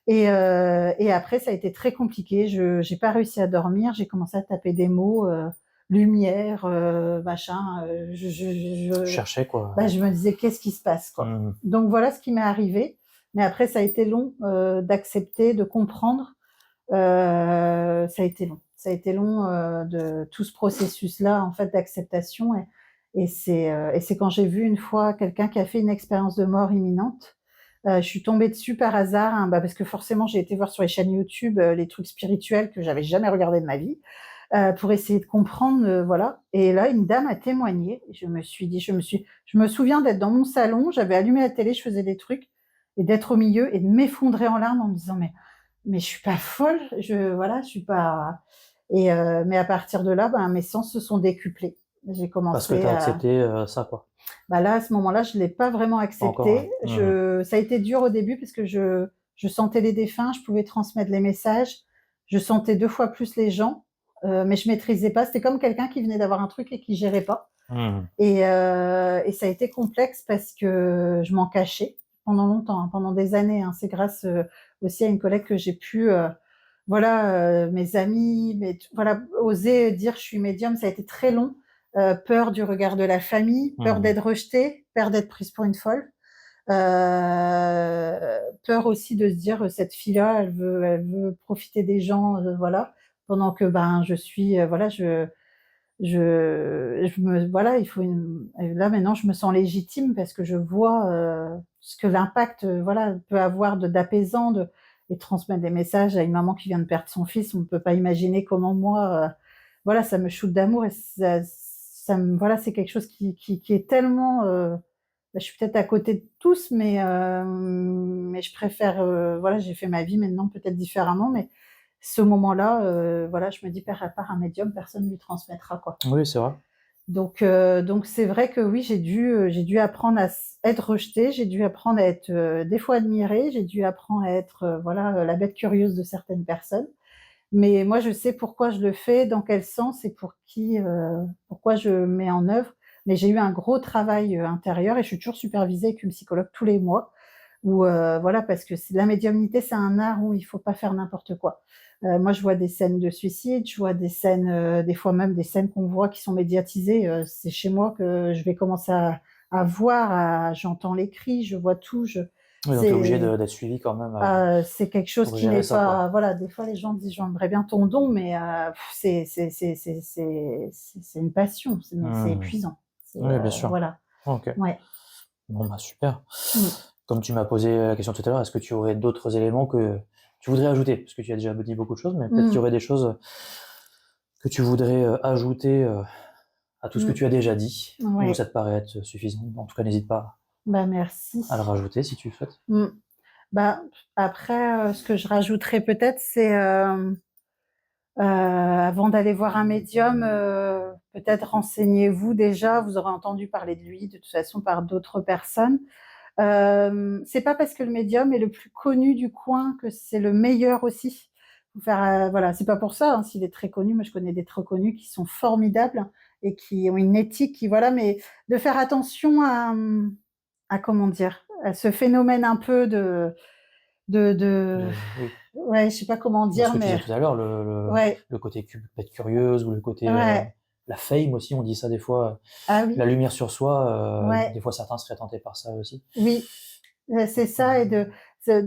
et après ça a été très compliqué. Je J'ai pas réussi à dormir, j'ai commencé à taper des mots, lumière, machin, Je cherchais quoi. je me disais: «Qu'est-ce qui se passe, quoi?» Mmh. Donc voilà ce qui m'est arrivé, mais après ça a été long, d'accepter, de comprendre, ça a été long. Ça a été long, de tout ce processus-là, en fait, d'acceptation et c'est quand j'ai vu une fois quelqu'un qui a fait une expérience de mort imminente, je suis tombée dessus par hasard, hein, parce que forcément j'ai été voir sur les chaînes YouTube, les trucs spirituels que j'avais jamais regardés de ma vie, pour essayer de comprendre, voilà et là, une dame a témoigné et je me suis dit je me souviens d'être dans mon salon, j'avais allumé la télé, je faisais des trucs et d'être au milieu et de m'effondrer en larmes en me disant: «Mais je suis pas folle, voilà, je suis pas» mais à partir de là, mes sens se sont décuplés. J'ai Parce que tu commencé as à accepté, ça quoi. là, à ce moment-là, je l'ai pas vraiment Pas encore, ouais. accepté. Mmh. Ça a été dur au début parce que je sentais les défunts, je pouvais transmettre les messages. je sentais 2 fois plus les gens, mais je maîtrisais pas. C'était comme quelqu'un qui venait d'avoir un truc et qui gérait pas. Mmh. Et ça a été complexe parce que je m'en cachais pendant longtemps, hein, pendant des années, hein. C'est grâce, aussi à une collègue que j'ai pu, voilà, mes amis, voilà, oser dire: «Je suis médium», ça a été très long. Peur du regard de la famille, peur Mmh. d'être rejetée, peur d'être prise pour une folle. Peur aussi de se dire: «Cette fille-là, elle veut profiter des gens», voilà. Pendant que, ben, je suis, voilà, je me voilà, il faut une et là, maintenant, je me sens légitime parce que je vois, ce que l'impact, voilà, peut avoir d'apaisant, et transmettre des messages à une maman qui vient de perdre son fils. On ne peut pas imaginer comment moi, voilà, ça me shoote d'amour et ça me voilà, c'est quelque chose qui est tellement, bah, je suis peut-être à côté de tous, mais je préfère, voilà, j'ai fait ma vie maintenant peut-être différemment, mais ce moment-là, voilà, je me dis: «Per à part un médium, personne ne lui transmettra, quoi». Oui, c'est vrai. Donc c'est vrai que oui, j'ai dû apprendre à être rejetée, j'ai dû apprendre à être, des fois admirée, j'ai dû apprendre à être, voilà, la bête curieuse de certaines personnes. Mais moi, je sais pourquoi je le fais, dans quel sens et pour qui, pourquoi je mets en œuvre. Mais j'ai eu un gros travail, intérieur et je suis toujours supervisée avec une psychologue tous les mois où, voilà, parce que c'est la médiumnité, c'est un art où il faut pas faire n'importe quoi. Moi, je vois des scènes de suicide, je vois des scènes, des fois même des scènes qu'on voit qui sont médiatisées, c'est chez moi que je vais commencer à voir, j'entends les cris, je vois tout, Oui, donc tu es obligé c'est d'être suivi quand même, c'est quelque chose pour qui gérer n'est ça, quoi. pas voilà, des fois les gens disent: «J'aimerais bien ton don», mais c'est une passion, c'est Mmh. épuisant. Oui, bien sûr. Voilà. OK. Ouais. Bon, bah, super. Mmh. Comme tu m'as posé la question tout à l'heure, est-ce que tu aurais d'autres éléments que tu voudrais ajouter? Parce que tu as déjà dit beaucoup de choses, mais peut-être qu'il y Mmh. aurait des choses que tu voudrais, ajouter, à tout ce que Mmh. tu as déjà dit, ou Ouais. ça te paraît être suffisant? En tout cas, n'hésite pas Bah, merci. à le rajouter si tu le souhaites. Mmh. Bah, après, ce que je rajouterais peut-être, c'est, avant d'aller voir un médium, peut-être renseignez-vous déjà, vous aurez entendu parler de lui de toute façon par d'autres personnes. C'est pas parce que le médium est le plus connu du coin que c'est le meilleur aussi. Faut faire, voilà, c'est pas pour ça, hein, s'il est très connu. Moi, je connais des très connus qui sont formidables et qui ont une éthique qui voilà, mais de faire attention à comment dire? À ce phénomène un peu de Oui, ouais, je sais pas comment bah, ce dire, que tu disais mais tout à l'heure, ouais, le côté bête curieuse, ou le côté, ouais. la fame aussi, on dit ça des fois, Ah la oui, lumière sur soi, ouais, des fois certains seraient tentés par ça aussi. oui. C'est ça et de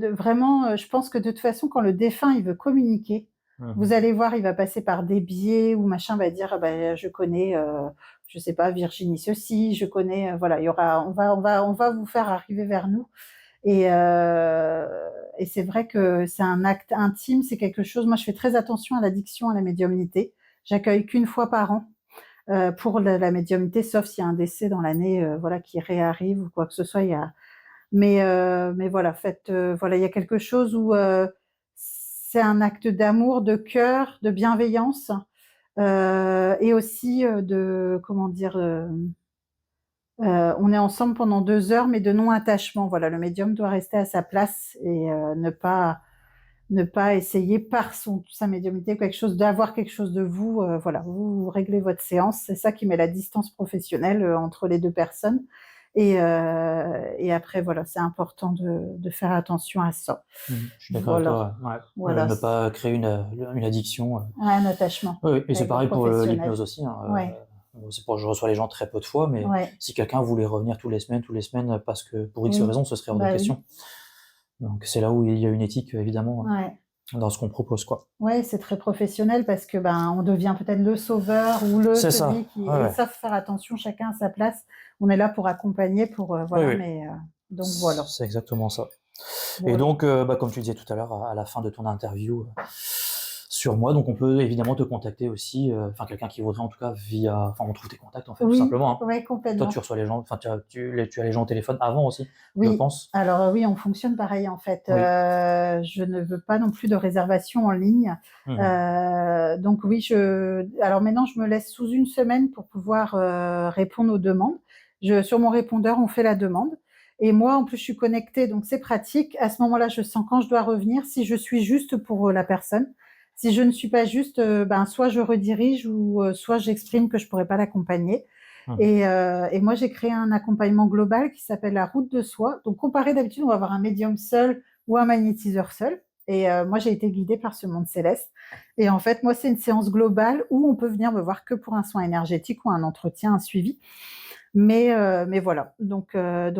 vraiment, je pense que de toute façon quand le défunt il veut communiquer, Mmh vous mh. allez voir, il va passer par des biais ou machin, va dire: «Ah bah, je connais, je sais pas, Virginie ceci, je connais», voilà, il y aura on va vous faire arriver vers nous et c'est vrai que c'est un acte intime, c'est quelque chose moi je fais très attention à l'addiction à la médiumnité. J'accueille qu'une fois par an, pour la médiumnité, sauf s'il y a un décès dans l'année, voilà, qui réarrive ou quoi que ce soit, il y a mais voilà, faites, voilà, il y a quelque chose où, c'est un acte d'amour, de cœur, de bienveillance, et aussi, de comment dire? On est ensemble pendant 2 heures, mais de non-attachement. Voilà, le médium doit rester à sa place et ne pas essayer par sa médiumnité quelque chose d'avoir quelque chose de vous, voilà, vous réglez votre séance. C'est ça qui met la distance professionnelle, entre les 2 personnes et après voilà, c'est important de faire attention à ça. Mmh. Je suis d'accord avec Voilà, toi, ouais. Ouais, voilà, ne pas créer une addiction, un attachement oui, oui, et c'est avec le pareil pour, professionnel. l'hypnose aussi, hein, Ouais, c'est pour je reçois les gens très peu de fois, mais ouais, si quelqu'un voulait revenir tous les semaines, parce que pour X oui, raisons, ce serait hors de bah oui, question. Donc c'est là où il y a une éthique, évidemment, ouais. dans ce qu'on propose, quoi. Ouais, c'est très professionnel parce que, ben, on devient peut-être le sauveur ou C'est celui ça, qui ouais, et ouais. ça, faut faire attention, chacun à sa place. On est là pour accompagner, pour, Oui, voilà, oui, mais, donc voilà, c'est exactement ça. Et voilà. donc, bah, comme tu disais tout à l'heure, à la fin de ton interview, sur moi, donc on peut évidemment te contacter aussi, enfin quelqu'un qui voudrait en tout cas enfin on trouve tes contacts en fait, tout Oui, simplement, hein. ouais, Toi tu complètement. reçois les gens, enfin tu as les gens au téléphone avant aussi, je Oui, pense? alors, oui, on fonctionne pareil, en fait. Oui. Je ne veux pas non plus de réservation en ligne. Mmh mh. Donc oui, alors maintenant, je me laisse sous une semaine pour pouvoir, répondre aux demandes. Sur mon répondeur, on fait la demande et moi, en plus, je suis connectée, donc c'est pratique. À ce moment-là, je sens quand je dois revenir, si je suis juste pour, la personne. Si je ne suis pas juste, soit je redirige ou soit j'exprime que je pourrais pas l'accompagner. Et moi, j'ai créé un accompagnement global qui s'appelle la route de soi. Donc, comparé d'habitude, on va avoir un médium seul ou un magnétiseur seul. Et moi, j'ai été guidée par ce monde céleste. Et en fait, moi, c'est une séance globale où on peut venir me voir que pour un soin énergétique ou un entretien, un suivi. Mais voilà. Donc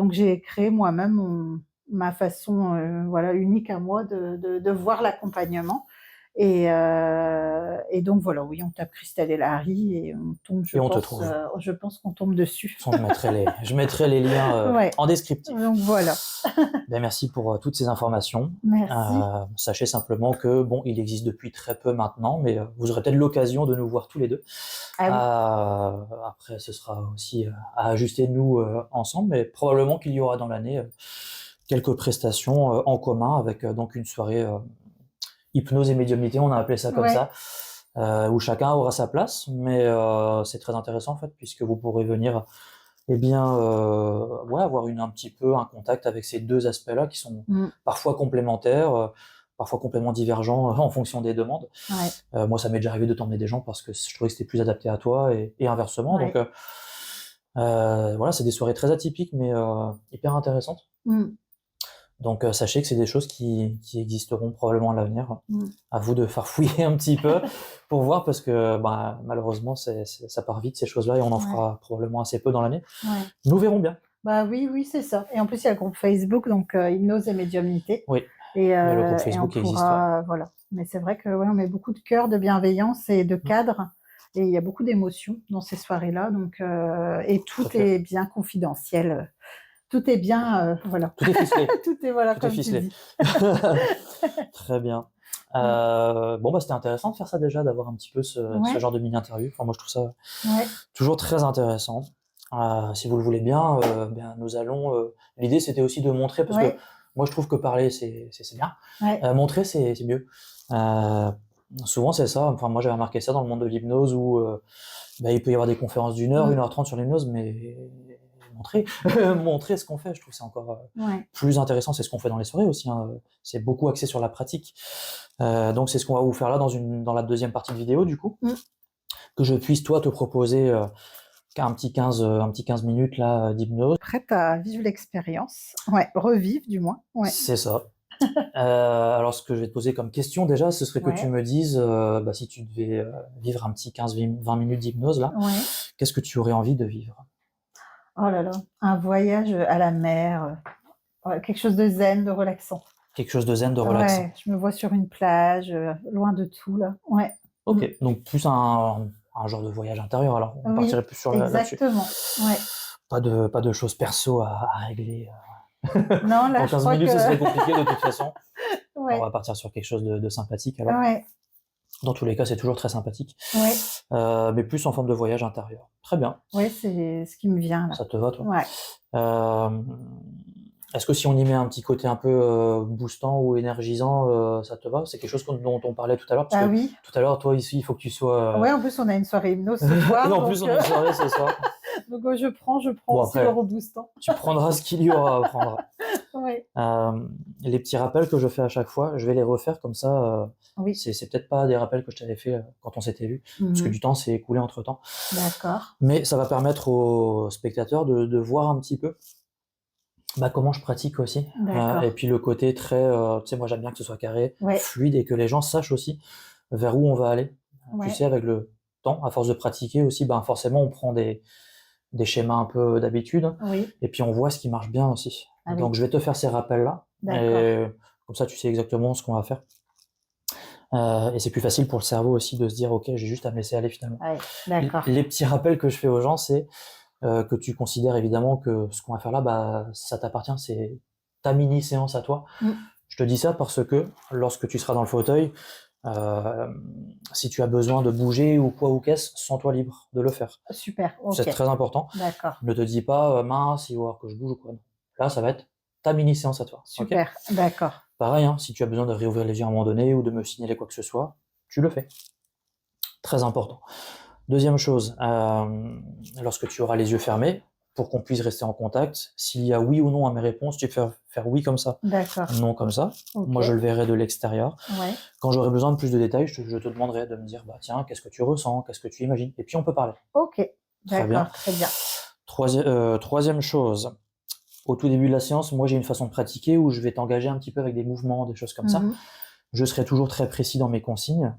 j'ai créé moi-même ma façon voilà, unique à moi de voir l'accompagnement. Et donc voilà, oui, on tape Christelle et Larry et on tombe, Et on te trouve. Je pense qu'on tombe dessus. Je mettrai les liens Ouais. en descriptif. Donc voilà. Ben, merci pour toutes ces informations. Merci. Sachez simplement que bon, il existe depuis très peu maintenant, mais vous aurez peut-être l'occasion de nous voir tous les deux. Ah oui. Après, ce sera aussi à ajuster nous ensemble, mais probablement qu'il y aura dans l'année quelques prestations en commun avec donc une soirée hypnose et médiumnité, on a appelé ça comme Ouais. ça, où chacun aura sa place, mais c'est très intéressant en fait, puisque vous pourrez venir ouais, avoir un petit peu un contact avec ces deux aspects-là qui sont parfois complémentaires, parfois complètement divergents en fonction des demandes. Ouais. Moi, ça m'est déjà arrivé de t'emmener des gens parce que je trouvais que c'était plus adapté à toi et inversement. Ouais. Donc voilà, c'est des soirées très atypiques, mais hyper intéressantes. Donc sachez que c'est des choses qui existeront probablement à l'avenir. À vous de farfouiller un petit peu pour voir, parce que malheureusement ça part vite ces choses-là et on en fera probablement assez peu dans l'année. Ouais. Nous verrons bien. Bah oui, c'est ça. Et en plus, il y a le groupe Facebook, donc Hypnose et Médiumnité. Oui, et, il y a le groupe Facebook on qui existe. pourra, voilà. Mais c'est vrai que ouais, on met beaucoup de cœur, de bienveillance et de cadre. Et il y a beaucoup d'émotions dans ces soirées-là. Donc, et tout est bien confidentiel. Tout est bien, voilà. Tout est ficelé. Tout est, voilà, Tout comme est ficelé. tu dis. Très bien. Bon, c'était intéressant de faire ça déjà, d'avoir un petit peu ce genre de mini-interview. Enfin, moi, je trouve ça toujours très intéressant. Si vous le voulez bien, nous allons... L'idée, c'était aussi de montrer, parce que moi, je trouve que parler, c'est bien. Montrer, c'est mieux. Souvent, c'est ça. Enfin, moi, j'avais remarqué ça dans le monde de l'hypnose où il peut y avoir des conférences d'1 heure, 1h30 sur l'hypnose, mais montrer ce qu'on fait, je trouve que c'est encore plus intéressant. C'est ce qu'on fait dans les soirées aussi, hein. C'est beaucoup axé sur la pratique. Donc c'est ce qu'on va vous faire là dans la deuxième partie de vidéo, du coup, que je puisse toi te proposer un petit 15 minutes là d'hypnose. Prête à vivre l'expérience, revivre du moins. C'est ça. Alors ce que je vais te poser comme question déjà, ce serait que tu me dises si tu devais vivre un petit 15-20 minutes d'hypnose là, qu'est-ce que tu aurais envie de vivre? Oh là là, un voyage à la mer, quelque chose de zen, de relaxant. Quelque chose de zen, de relaxant. Ouais, je me vois sur une plage, loin de tout là. Ouais. Ok, donc plus un genre de voyage intérieur, alors on partirait plus sur là-dessus. Exactement, ouais. Pas de choses perso à régler. Non, là, en 15 minutes, ce serait compliqué de toute façon. On va partir sur quelque chose de sympathique alors. Dans tous les cas, c'est toujours très sympathique. Mais plus en forme de voyage intérieur. Très bien. Oui, c'est ce qui me vient là. Ça te va, toi? Est-ce que si on y met un petit côté un peu boostant ou énergisant, ça te va? C'est quelque chose dont on parlait tout à l'heure. Parce que tout à l'heure, toi, ici, il faut que tu sois... Ouais, en plus, on a une soirée hypnose ce soir. En plus, on a une soirée ce soir. Donc, je prends aussi le reboostant. Tu prendras ce qu'il y aura à prendre. Les petits rappels que je fais à chaque fois, je vais les refaire comme ça. C'est peut-être pas des rappels que je t'avais fait quand on s'était vu, parce que du temps s'est écoulé entre temps. D'accord. Mais ça va permettre aux spectateurs de voir un petit peu comment je pratique aussi. Et puis le côté très, tu sais, moi j'aime bien que ce soit carré, fluide, et que les gens sachent aussi vers où on va aller. Tu sais, avec le temps, à force de pratiquer aussi, forcément on prend des schémas un peu d'habitude, et puis on voit ce qui marche bien aussi. Donc je vais te faire ces rappels-là, et comme ça tu sais exactement ce qu'on va faire. Et c'est plus facile pour le cerveau aussi de se dire ok, j'ai juste à me laisser aller finalement. Les petits rappels que je fais aux gens, c'est que tu considères évidemment que ce qu'on va faire là, ça t'appartient, c'est ta mini séance à toi. Je te dis ça parce que lorsque tu seras dans le fauteuil, si tu as besoin de bouger ou quoi ou qu'est-ce, sens-toi libre de le faire. Super, c'est très important. Ne te dis pas mince, il va falloir que je bouge ou quoi. Là, ça va être ta mini séance à toi. Super, d'accord. Pareil, hein, si tu as besoin de réouvrir les yeux à un moment donné ou de me signaler quoi que ce soit, tu le fais. Très important. Deuxième chose, lorsque tu auras les yeux fermés, pour qu'on puisse rester en contact. S'il y a oui ou non à mes réponses, tu peux faire oui comme ça, D'accord. non comme ça. Ok. Moi, je le verrai de l'extérieur. Ouais. Quand j'aurai besoin de plus de détails, je te demanderai de me dire, bah tiens, qu'est-ce que tu ressens, qu'est-ce que tu imagines, et puis on peut parler. Ok. Très bien. D'accord, très bien. Troisième chose, au tout début de la séance, moi j'ai une façon de pratiquer où je vais t'engager un petit peu avec des mouvements, des choses comme ça. Je serai toujours très précis dans mes consignes.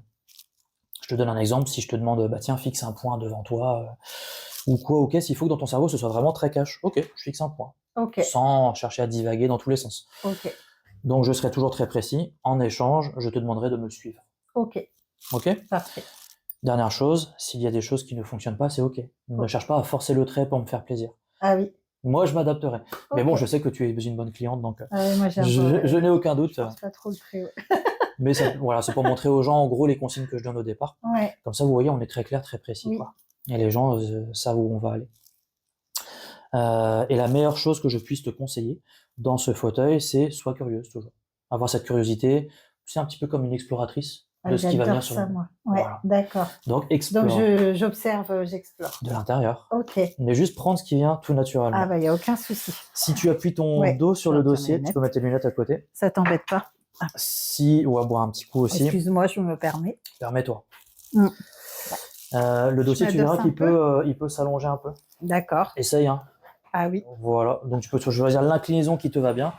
Je te donne un exemple, si je te demande, bah tiens, fixe un point devant toi, ou quoi, ok, s'il faut que dans ton cerveau ce soit vraiment très cash, ok, je fixe un point, sans chercher à divaguer dans tous les sens. Ok. Donc je serai toujours très précis. En échange, je te demanderai de me suivre. Ok. Ok ? Parfait. Dernière chose, s'il y a des choses qui ne fonctionnent pas, c'est ok. Ne cherche pas à forcer le trait pour me faire plaisir. Ah oui. Moi, je m'adapterai. Ok. Mais bon, je sais que tu es une bonne cliente, donc Ah oui, moi je n'ai aucun doute. Je force pas trop le trait. Ouais. Mais voilà, c'est pour montrer aux gens, en gros, les consignes que je donne au départ. Ouais. Comme ça, vous voyez, on est très clair, très précis. Oui. Quoi. Et les gens savent où on va aller. Et la meilleure chose que je puisse te conseiller dans ce fauteuil, c'est sois curieuse toujours. Avoir cette curiosité, c'est un petit peu comme une exploratrice de ce qui va venir sur ça, moi. Ouais, voilà. D'accord. Donc, explore. Donc, j'observe, j'explore. De l'intérieur. Ok. Mais juste prendre ce qui vient tout naturellement. Ah bah, il n'y a aucun souci. Si tu appuies ton dos sur le dossier, tu peux mettre tes lunettes à côté. Ça t'embête pas? Ou à boire un petit coup aussi. Excuse-moi, je me permets. Permets-toi. Le dossier, tu verras qu'il peut s'allonger un peu. D'accord. Essaye, hein. Ah oui. Voilà. Donc tu peux choisir l'inclinaison qui te va bien.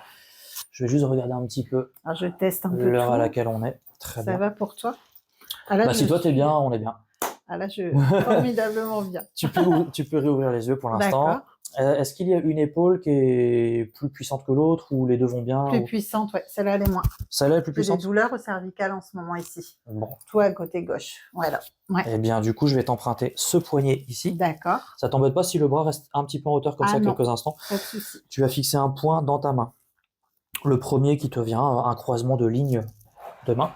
Je vais juste regarder un petit peu. Alors, je teste un peu l'heure à laquelle on est. Très bien. Ça va pour toi? Ah là, si toi t'es bien, on est bien. Ah là, formidablement bien. tu peux réouvrir les yeux pour l'instant. Est-ce qu'il y a une épaule qui est plus puissante que l'autre ou les deux vont bien? Plus puissante, ouais. Celle-là, elle est moins. Celle-là est plus puissante? J'ai des douleurs au cervical en ce moment ici. Bon. Toi, à côté gauche. Voilà. Ouais. Eh bien, du coup, je vais t'emprunter ce poignet ici. D'accord. Ça t'embête pas si le bras reste un petit peu en hauteur comme ça quelques instants? Pas de souci. Tu vas fixer un point dans ta main. Le premier qui te vient, un croisement de lignes de main.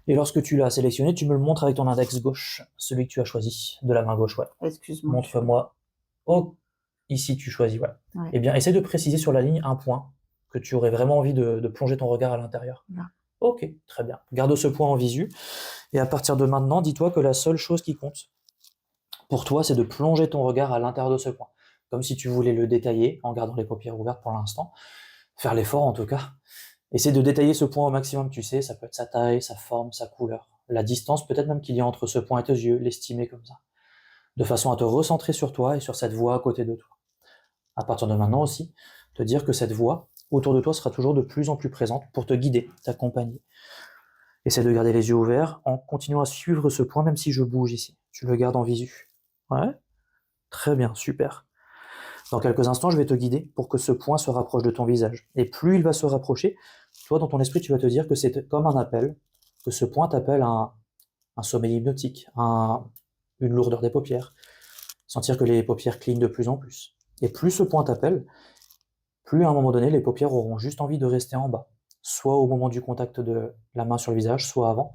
Et lorsque tu l'as sélectionné, tu me le montres avec ton index gauche, celui que tu as choisi, de la main gauche, ouais. Excuse-moi. Montre-moi. Oh, ici tu choisis, ouais. Eh bien, essaye de préciser sur la ligne un point que tu aurais vraiment envie de plonger ton regard à l'intérieur. Ok, très bien. Garde ce point en visu. Et à partir de maintenant, dis-toi que la seule chose qui compte pour toi, c'est de plonger ton regard à l'intérieur de ce point. Comme si tu voulais le détailler en gardant les paupières ouvertes pour l'instant. Faire l'effort en tout cas. Essaie de détailler ce point au maximum, tu sais, ça peut être sa taille, sa forme, sa couleur, la distance peut-être même qu'il y a entre ce point et tes yeux, l'estimer comme ça, de façon à te recentrer sur toi et sur cette voix à côté de toi. À partir de maintenant aussi, te dire que cette voix autour de toi sera toujours de plus en plus présente pour te guider, t'accompagner. Essaie de garder les yeux ouverts en continuant à suivre ce point même si je bouge ici. Tu le gardes en visu. Ouais. Très bien, super. Dans quelques instants, je vais te guider pour que ce point se rapproche de ton visage. Et plus il va se rapprocher, toi, dans ton esprit, tu vas te dire que c'est comme un appel, que ce point t'appelle à un sommeil hypnotique, une lourdeur des paupières, sentir que les paupières clignent de plus en plus. Et plus ce point t'appelle, plus à un moment donné, les paupières auront juste envie de rester en bas, soit au moment du contact de la main sur le visage, soit avant,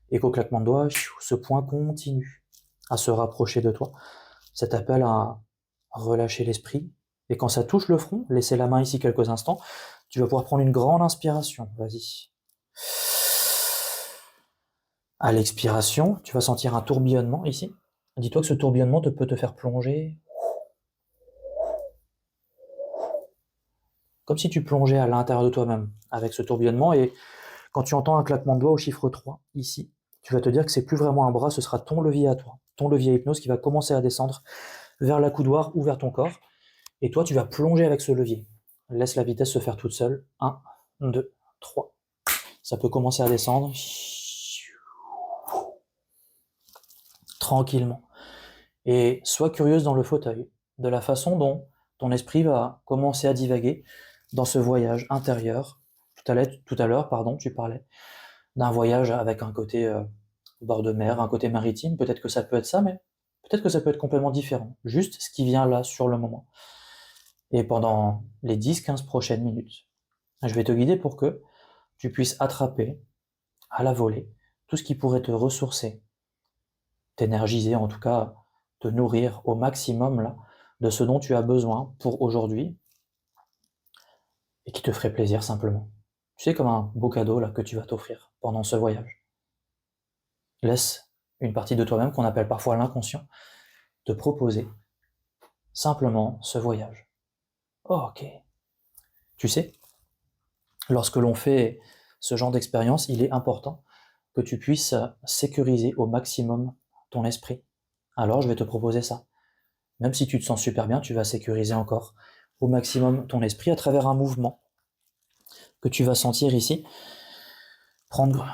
et qu'au claquement de doigts, ce point continue à se rapprocher de toi. Cet appel à relâcher l'esprit, et quand ça touche le front, laissez la main ici quelques instants, tu vas pouvoir prendre une grande inspiration, vas-y. À l'expiration, tu vas sentir un tourbillonnement ici. Dis-toi que ce tourbillonnement peut te faire plonger. Comme si tu plongeais à l'intérieur de toi-même avec ce tourbillonnement, et quand tu entends un claquement de doigts au chiffre 3, ici, tu vas te dire que c'est plus vraiment un bras, ce sera ton levier à toi, ton levier à hypnose qui va commencer à descendre vers l'accoudoir ou vers ton corps, et toi tu vas plonger avec ce levier. Laisse la vitesse se faire toute seule. 1, 2, 3. Ça peut commencer à descendre. Tranquillement. Et sois curieuse dans le fauteuil, de la façon dont ton esprit va commencer à divaguer dans ce voyage intérieur. Tout à l'heure, tu parlais d'un voyage avec un côté bord de mer, un côté maritime. Peut-être que ça peut être ça, mais peut-être que ça peut être complètement différent. Juste ce qui vient là, sur le moment. Et pendant les 10-15 prochaines minutes, je vais te guider pour que tu puisses attraper à la volée tout ce qui pourrait te ressourcer, t'énergiser, en tout cas te nourrir au maximum là, de ce dont tu as besoin pour aujourd'hui et qui te ferait plaisir simplement. Tu sais, comme un beau cadeau là, que tu vas t'offrir pendant ce voyage. Laisse une partie de toi-même qu'on appelle parfois l'inconscient te proposer simplement ce voyage. Oh, ok. Tu sais, lorsque l'on fait ce genre d'expérience, il est important que tu puisses sécuriser au maximum ton esprit. Alors, je vais te proposer ça. Même si tu te sens super bien, tu vas sécuriser encore au maximum ton esprit à travers un mouvement que tu vas sentir ici. Prendre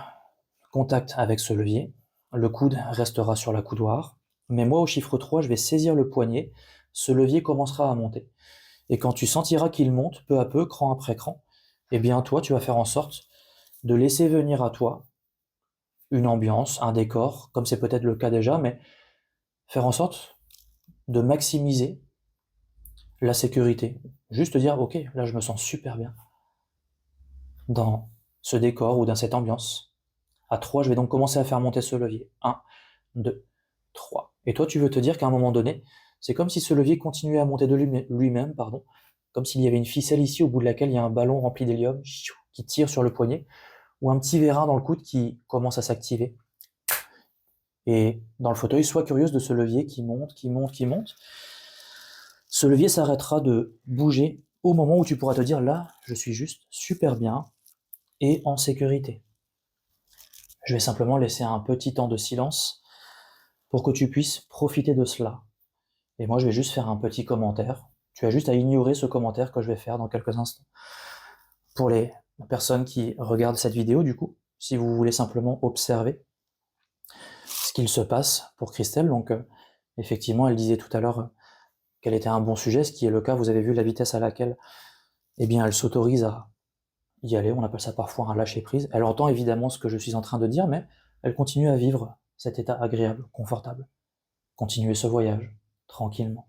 contact avec ce levier. Le coude restera sur la coudoir. Mais moi, au chiffre 3, je vais saisir le poignet. Ce levier commencera à monter. Et quand tu sentiras qu'il monte peu à peu, cran après cran, eh bien toi, tu vas faire en sorte de laisser venir à toi une ambiance, un décor, comme c'est peut-être le cas déjà, mais faire en sorte de maximiser la sécurité. Juste dire, ok, là je me sens super bien dans ce décor ou dans cette ambiance. À 3, je vais donc commencer à faire monter ce levier. 1, 2, 3. Et toi, tu veux te dire qu'à un moment donné, c'est comme si ce levier continuait à monter de lui-même, pardon, comme s'il y avait une ficelle ici au bout de laquelle il y a un ballon rempli d'hélium qui tire sur le poignet, ou un petit vérin dans le coude qui commence à s'activer. Et dans le fauteuil, sois curieuse de ce levier qui monte, qui monte, qui monte. Ce levier s'arrêtera de bouger au moment où tu pourras te dire, là, je suis juste super bien et en sécurité. Je vais simplement laisser un petit temps de silence pour que tu puisses profiter de cela. Et moi, je vais juste faire un petit commentaire. Tu as juste à ignorer ce commentaire que je vais faire dans quelques instants. Pour les personnes qui regardent cette vidéo, du coup, si vous voulez simplement observer ce qu'il se passe pour Christelle, donc effectivement, elle disait tout à l'heure qu'elle était un bon sujet, ce qui est le cas, vous avez vu la vitesse à laquelle eh bien, elle s'autorise à y aller, on appelle ça parfois un lâcher-prise. Elle entend évidemment ce que je suis en train de dire, mais elle continue à vivre cet état agréable, confortable, continuer ce voyage, tranquillement.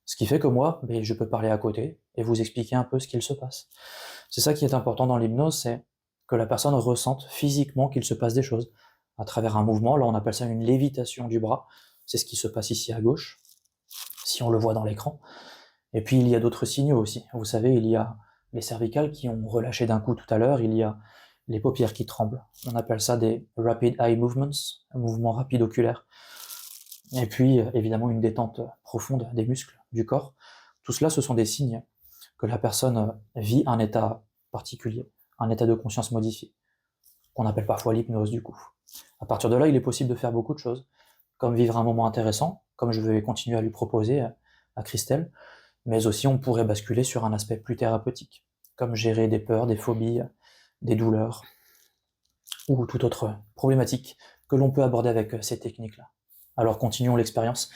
Ce qui fait que moi, je peux parler à côté et vous expliquer un peu ce qu'il se passe. C'est ça qui est important dans l'hypnose, c'est que la personne ressente physiquement qu'il se passe des choses à travers un mouvement. Là, on appelle ça une lévitation du bras. C'est ce qui se passe ici à gauche, si on le voit dans l'écran. Et puis, il y a d'autres signaux aussi. Vous savez, il y a les cervicales qui ont relâché d'un coup tout à l'heure, il y a les paupières qui tremblent. On appelle ça des rapid eye movements, un mouvement rapide oculaire. Et puis, évidemment, une détente profonde des muscles du corps. Tout cela, ce sont des signes que la personne vit un état particulier, un état de conscience modifié, qu'on appelle parfois l'hypnose du coup. À partir de là, il est possible de faire beaucoup de choses, comme vivre un moment intéressant, comme je vais continuer à lui proposer à Christelle, mais aussi on pourrait basculer sur un aspect plus thérapeutique, comme gérer des peurs, des phobies, des douleurs, ou toute autre problématique que l'on peut aborder avec ces techniques-là. Alors continuons l'expérience.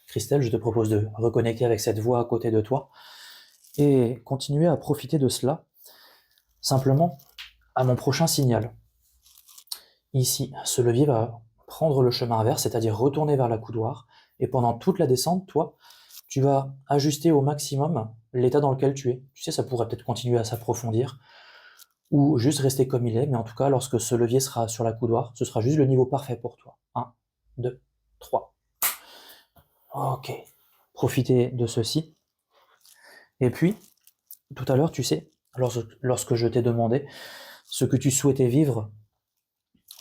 Christelle, je te propose de reconnecter avec cette voix à côté de toi et continuer à profiter de cela simplement à mon prochain signal. Ici, ce levier va prendre le chemin inverse, c'est-à-dire retourner vers la coudoir, et pendant toute la descente, toi, tu vas ajuster au maximum l'état dans lequel tu es. Tu sais, ça pourrait peut-être continuer à s'approfondir, ou juste rester comme il est, mais en tout cas, lorsque ce levier sera sur la coudoir, ce sera juste le niveau parfait pour toi. 1, 2, 3. Ok. Profitez de ceci. Et puis, tout à l'heure, tu sais, lorsque je t'ai demandé ce que tu souhaitais vivre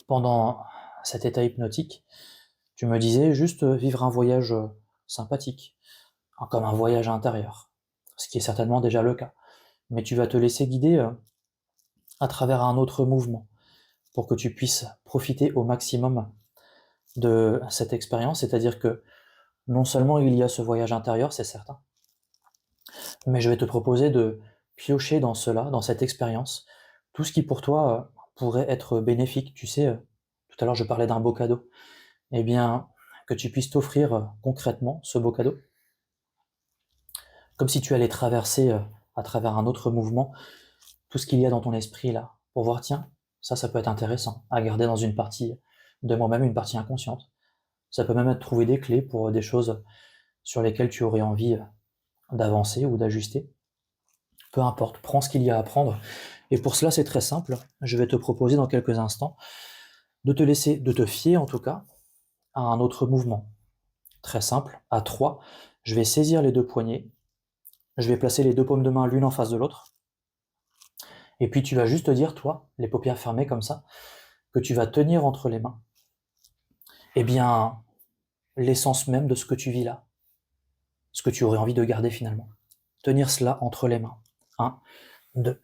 pendant cet état hypnotique, tu me disais juste vivre un voyage sympathique, comme un voyage intérieur, ce qui est certainement déjà le cas. Mais tu vas te laisser guider à travers un autre mouvement pour que tu puisses profiter au maximum de cette expérience, c'est-à-dire que non seulement il y a ce voyage intérieur, c'est certain, mais je vais te proposer de piocher dans cela, dans cette expérience, tout ce qui pour toi pourrait être bénéfique. Tu sais, tout à l'heure je parlais d'un beau cadeau. Eh bien, que tu puisses t'offrir concrètement ce beau cadeau, comme si tu allais traverser à travers un autre mouvement tout ce qu'il y a dans ton esprit là, pour voir, tiens, ça peut être intéressant à garder dans une partie de moi-même, une partie inconsciente. Ça peut même être trouver des clés pour des choses sur lesquelles tu aurais envie d'avancer ou d'ajuster. Peu importe, prends ce qu'il y a à prendre. Et pour cela, c'est très simple. Je vais te proposer dans quelques instants de te fier en tout cas, à un autre mouvement. Très simple, à 3, je vais saisir les deux poignets, je vais placer les deux paumes de main l'une en face de l'autre, et puis tu vas juste te dire, toi, les paupières fermées comme ça, que tu vas tenir entre les mains, eh bien, l'essence même de ce que tu vis là. ce que tu aurais envie de garder finalement. Tenir cela entre les mains. 1, 2,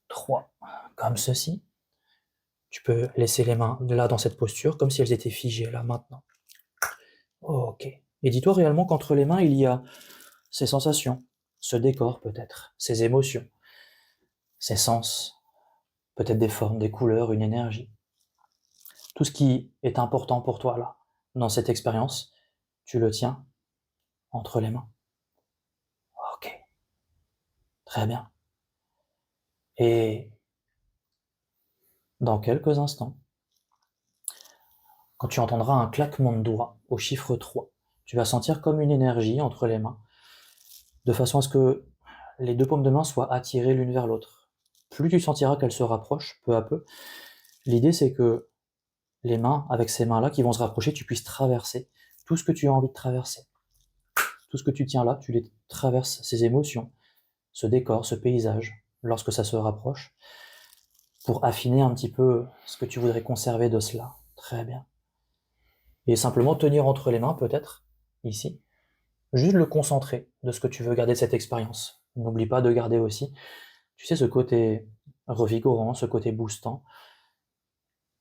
3, comme ceci. Tu peux laisser les mains là dans cette posture, comme si elles étaient figées là maintenant. Ok. Et dis-toi réellement qu'entre les mains, il y a ces sensations, ce décor peut-être, ces émotions, ces sens, peut-être des formes, des couleurs, une énergie. Tout ce qui est important pour toi là, dans cette expérience, tu le tiens entre les mains. Ok. Très bien. Et dans quelques instants, quand tu entendras un claquement de doigts au chiffre 3, tu vas sentir comme une énergie entre les mains, de façon à ce que les deux paumes de main soient attirées l'une vers l'autre. Plus tu sentiras qu'elles se rapprochent peu à peu, l'idée c'est que les mains, avec ces mains-là qui vont se rapprocher, tu puisses traverser tout ce que tu as envie de traverser. Tout ce que tu tiens là, tu les traverses, ces émotions, ce décor, ce paysage, lorsque ça se rapproche, pour affiner un petit peu ce que tu voudrais conserver de cela. Très bien. Et simplement tenir entre les mains, peut-être, ici, juste le concentrer de ce que tu veux garder de cette expérience. N'oublie pas de garder aussi, tu sais, ce côté revigorant, ce côté boostant,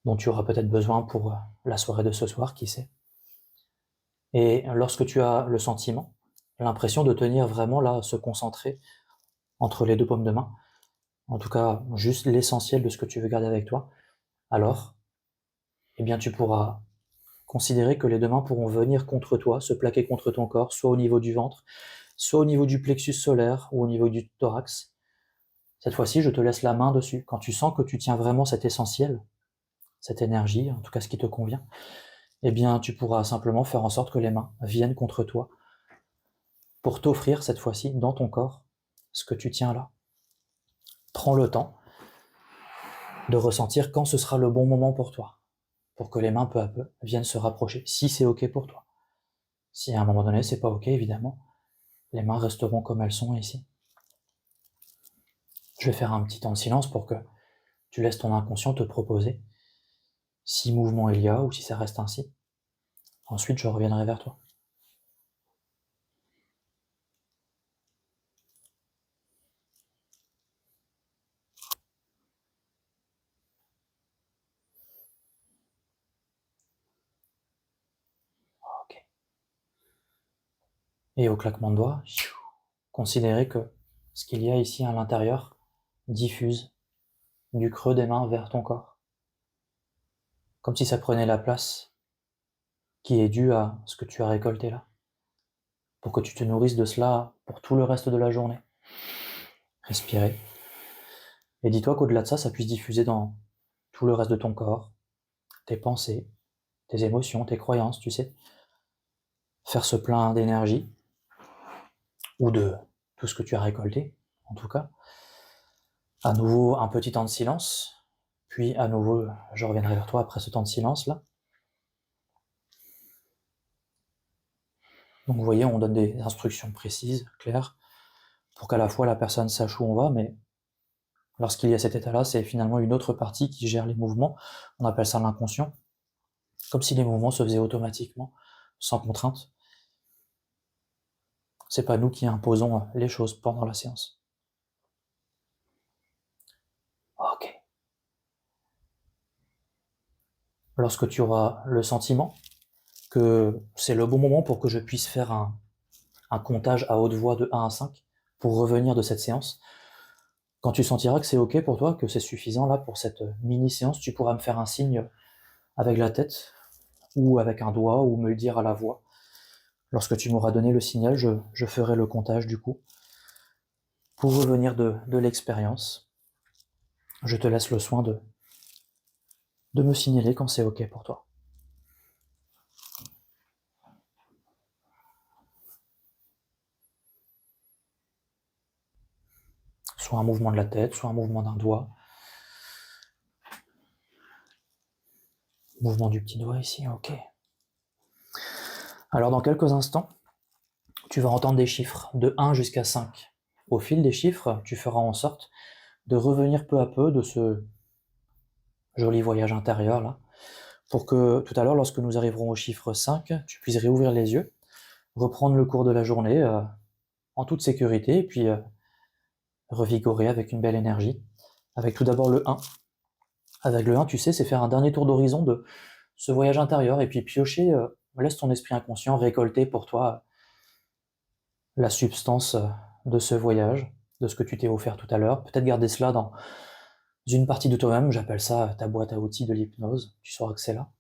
dont tu auras peut-être besoin pour la soirée de ce soir, qui sait. Et lorsque tu as le sentiment, l'impression de tenir vraiment là, se concentrer entre les deux paumes de main, en tout cas juste l'essentiel de ce que tu veux garder avec toi, alors, eh bien tu pourras considérer que les deux mains pourront venir contre toi, se plaquer contre ton corps, soit au niveau du ventre, soit au niveau du plexus solaire ou au niveau du thorax. Cette fois-ci, je te laisse la main dessus. Quand tu sens que tu tiens vraiment cet essentiel, cette énergie, en tout cas ce qui te convient, eh bien tu pourras simplement faire en sorte que les mains viennent contre toi pour t'offrir cette fois-ci dans ton corps ce que tu tiens là. Prends le temps de ressentir quand ce sera le bon moment pour toi, pour que les mains peu à peu viennent se rapprocher, si c'est ok pour toi. Si à un moment donné c'est pas ok, évidemment, les mains resteront comme elles sont ici. Je vais faire un petit temps de silence pour que tu laisses ton inconscient te proposer si mouvement il y a ou si ça reste ainsi. Ensuite, je reviendrai vers toi. Ok. Et au claquement de doigts, considérez que ce qu'il y a ici à l'intérieur diffuse du creux des mains vers ton corps. Comme si ça prenait la place qui est due à ce que tu as récolté là. Pour que tu te nourrisses de cela pour tout le reste de la journée. Respirez. Et dis-toi qu'au-delà de ça, ça puisse diffuser dans tout le reste de ton corps, tes pensées, tes émotions, tes croyances, tu sais. Faire ce plein d'énergie, ou de tout ce que tu as récolté, en tout cas. À nouveau, un petit temps de silence, puis à nouveau, je reviendrai vers toi après ce temps de silence-là. Donc vous voyez, on donne des instructions précises, claires, pour qu'à la fois la personne sache où on va, mais lorsqu'il y a cet état-là, c'est finalement une autre partie qui gère les mouvements. On appelle ça l'inconscient, comme si les mouvements se faisaient automatiquement, sans contrainte. C'est pas nous qui imposons les choses pendant la séance. Ok. Lorsque tu auras le sentiment que c'est le bon moment pour que je puisse faire un comptage à haute voix de 1 à 5 pour revenir de cette séance, quand tu sentiras que c'est ok pour toi, que c'est suffisant là pour cette mini-séance, tu pourras me faire un signe avec la tête ou avec un doigt ou me le dire à la voix. Lorsque tu m'auras donné le signal, je ferai le comptage du coup. Pour revenir de l'expérience, je te laisse le soin de me signaler quand c'est ok pour toi. Soit un mouvement de la tête, soit un mouvement d'un doigt. Mouvement du petit doigt ici, ok. Alors dans quelques instants, tu vas entendre des chiffres de 1 jusqu'à 5. Au fil des chiffres, tu feras en sorte de revenir peu à peu de ce joli voyage intérieur là, pour que tout à l'heure, lorsque nous arriverons au chiffre 5, tu puisses réouvrir les yeux, reprendre le cours de la journée en toute sécurité, et puis revigorer avec une belle énergie. Avec tout d'abord le 1. Avec le 1, tu sais, c'est faire un dernier tour d'horizon de ce voyage intérieur, et puis piocher, laisse ton esprit inconscient récolter pour toi la substance de ce voyage, de ce que tu t'es offert tout à l'heure. Peut-être garder cela dans une partie de toi-même, j'appelle ça ta boîte à outils de l'hypnose, tu sauras que c'est là,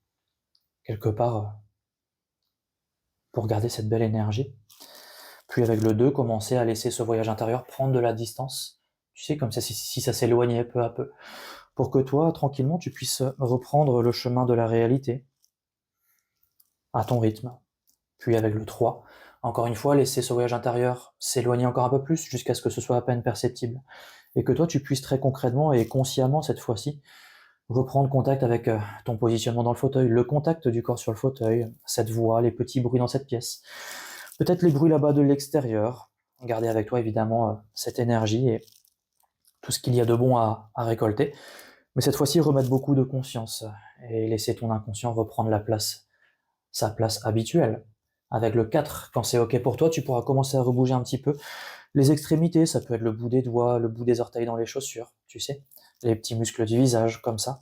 quelque part, pour garder cette belle énergie. Puis avec le 2, commencer à laisser ce voyage intérieur prendre de la distance, tu sais, comme ça, si ça s'éloignait peu à peu, pour que toi, tranquillement, tu puisses reprendre le chemin de la réalité, à ton rythme. Puis avec le 3, encore une fois, laisser ce voyage intérieur s'éloigner encore un peu plus, jusqu'à ce que ce soit à peine perceptible. Et que toi, tu puisses très concrètement et consciemment, cette fois-ci, reprendre contact avec ton positionnement dans le fauteuil, le contact du corps sur le fauteuil, cette voix, les petits bruits dans cette pièce, peut-être les bruits là-bas de l'extérieur, garder avec toi évidemment cette énergie et tout ce qu'il y a de bon à récolter, mais cette fois-ci remettre beaucoup de conscience et laisser ton inconscient reprendre sa place habituelle. Avec le 4, quand c'est ok pour toi, tu pourras commencer à rebouger un petit peu les extrémités, ça peut être le bout des doigts, le bout des orteils dans les chaussures, tu sais, les petits muscles du visage, comme ça.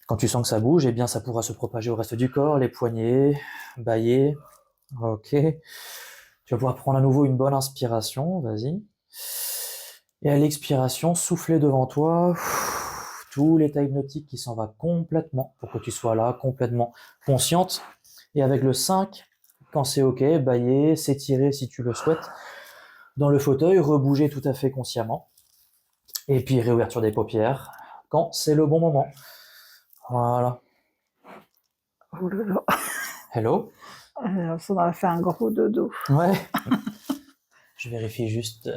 Quand tu sens que ça bouge, eh bien ça pourra se propager au reste du corps, les poignets, bâiller, ok. Tu vas pouvoir prendre à nouveau une bonne inspiration, vas-y. Et à l'expiration, souffler devant toi tout l'état hypnotique qui s'en va complètement, pour que tu sois là, complètement consciente. Et avec le 5, quand c'est ok, bâiller, s'étirer si tu le souhaites, dans le fauteuil, rebouger tout à fait consciemment. Et puis réouverture des paupières, quand c'est le bon moment. Voilà. Oh là là. Hello. Ça m'a fait un gros dodo. Ouais. Je vérifie juste.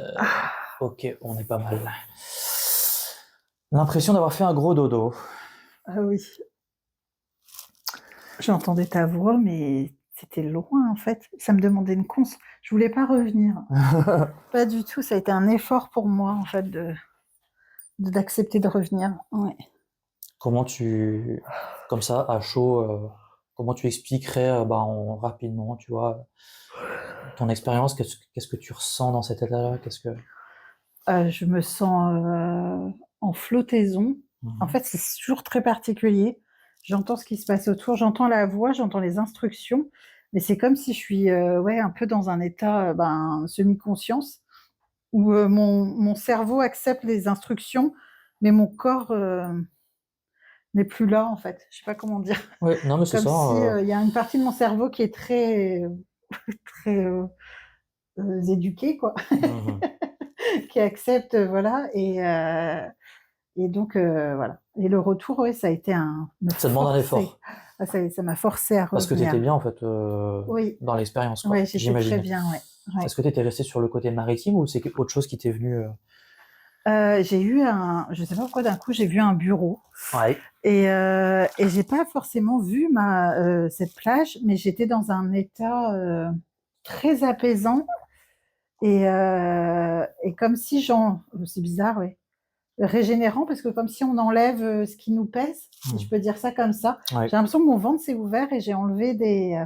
Ok, on est pas mal. L'impression d'avoir fait un gros dodo. Ah oui. J'entendais ta voix, mais c'était loin en fait. Ça me demandait une cons. Je voulais pas revenir. Pas du tout. Ça a été un effort pour moi en fait d'accepter de revenir. Ouais. Comment comme ça, à chaud, comment tu expliquerais rapidement, tu vois, ton expérience, qu'est-ce que tu ressens dans cet état-là? Je me sens en flottaison. En fait, c'est toujours très particulier. J'entends ce qui se passe autour, j'entends la voix, j'entends les instructions, mais c'est comme si je suis un peu dans un état semi-conscience où mon cerveau accepte les instructions, mais mon corps n'est plus là en fait. Je sais pas comment dire. Ouais, non mais c'est Comme ça. si il y a une partie de mon cerveau qui est très très éduquée quoi, qui accepte voilà et donc voilà. Et le retour, ouais, ça a été Ça demande un effort. Ah, ça m'a forcé à Parce que tu revenir. étais bien en fait Oui. dans l'expérience, quoi. Oui, j'étais très J'imagine. bien, ouais. Ouais. Est-ce que tu étais resté sur le côté maritime ou c'est autre chose qui t'est venu J'ai eu je sais pas pourquoi d'un coup j'ai vu un bureau Ouais. et j'ai pas forcément vu cette plage, mais j'étais dans un état très apaisant et comme si c'est bizarre, ouais, régénérant parce que comme si on enlève ce qui nous pèse, si je peux dire ça comme ça. Ouais. J'ai l'impression que mon ventre s'est ouvert et j'ai enlevé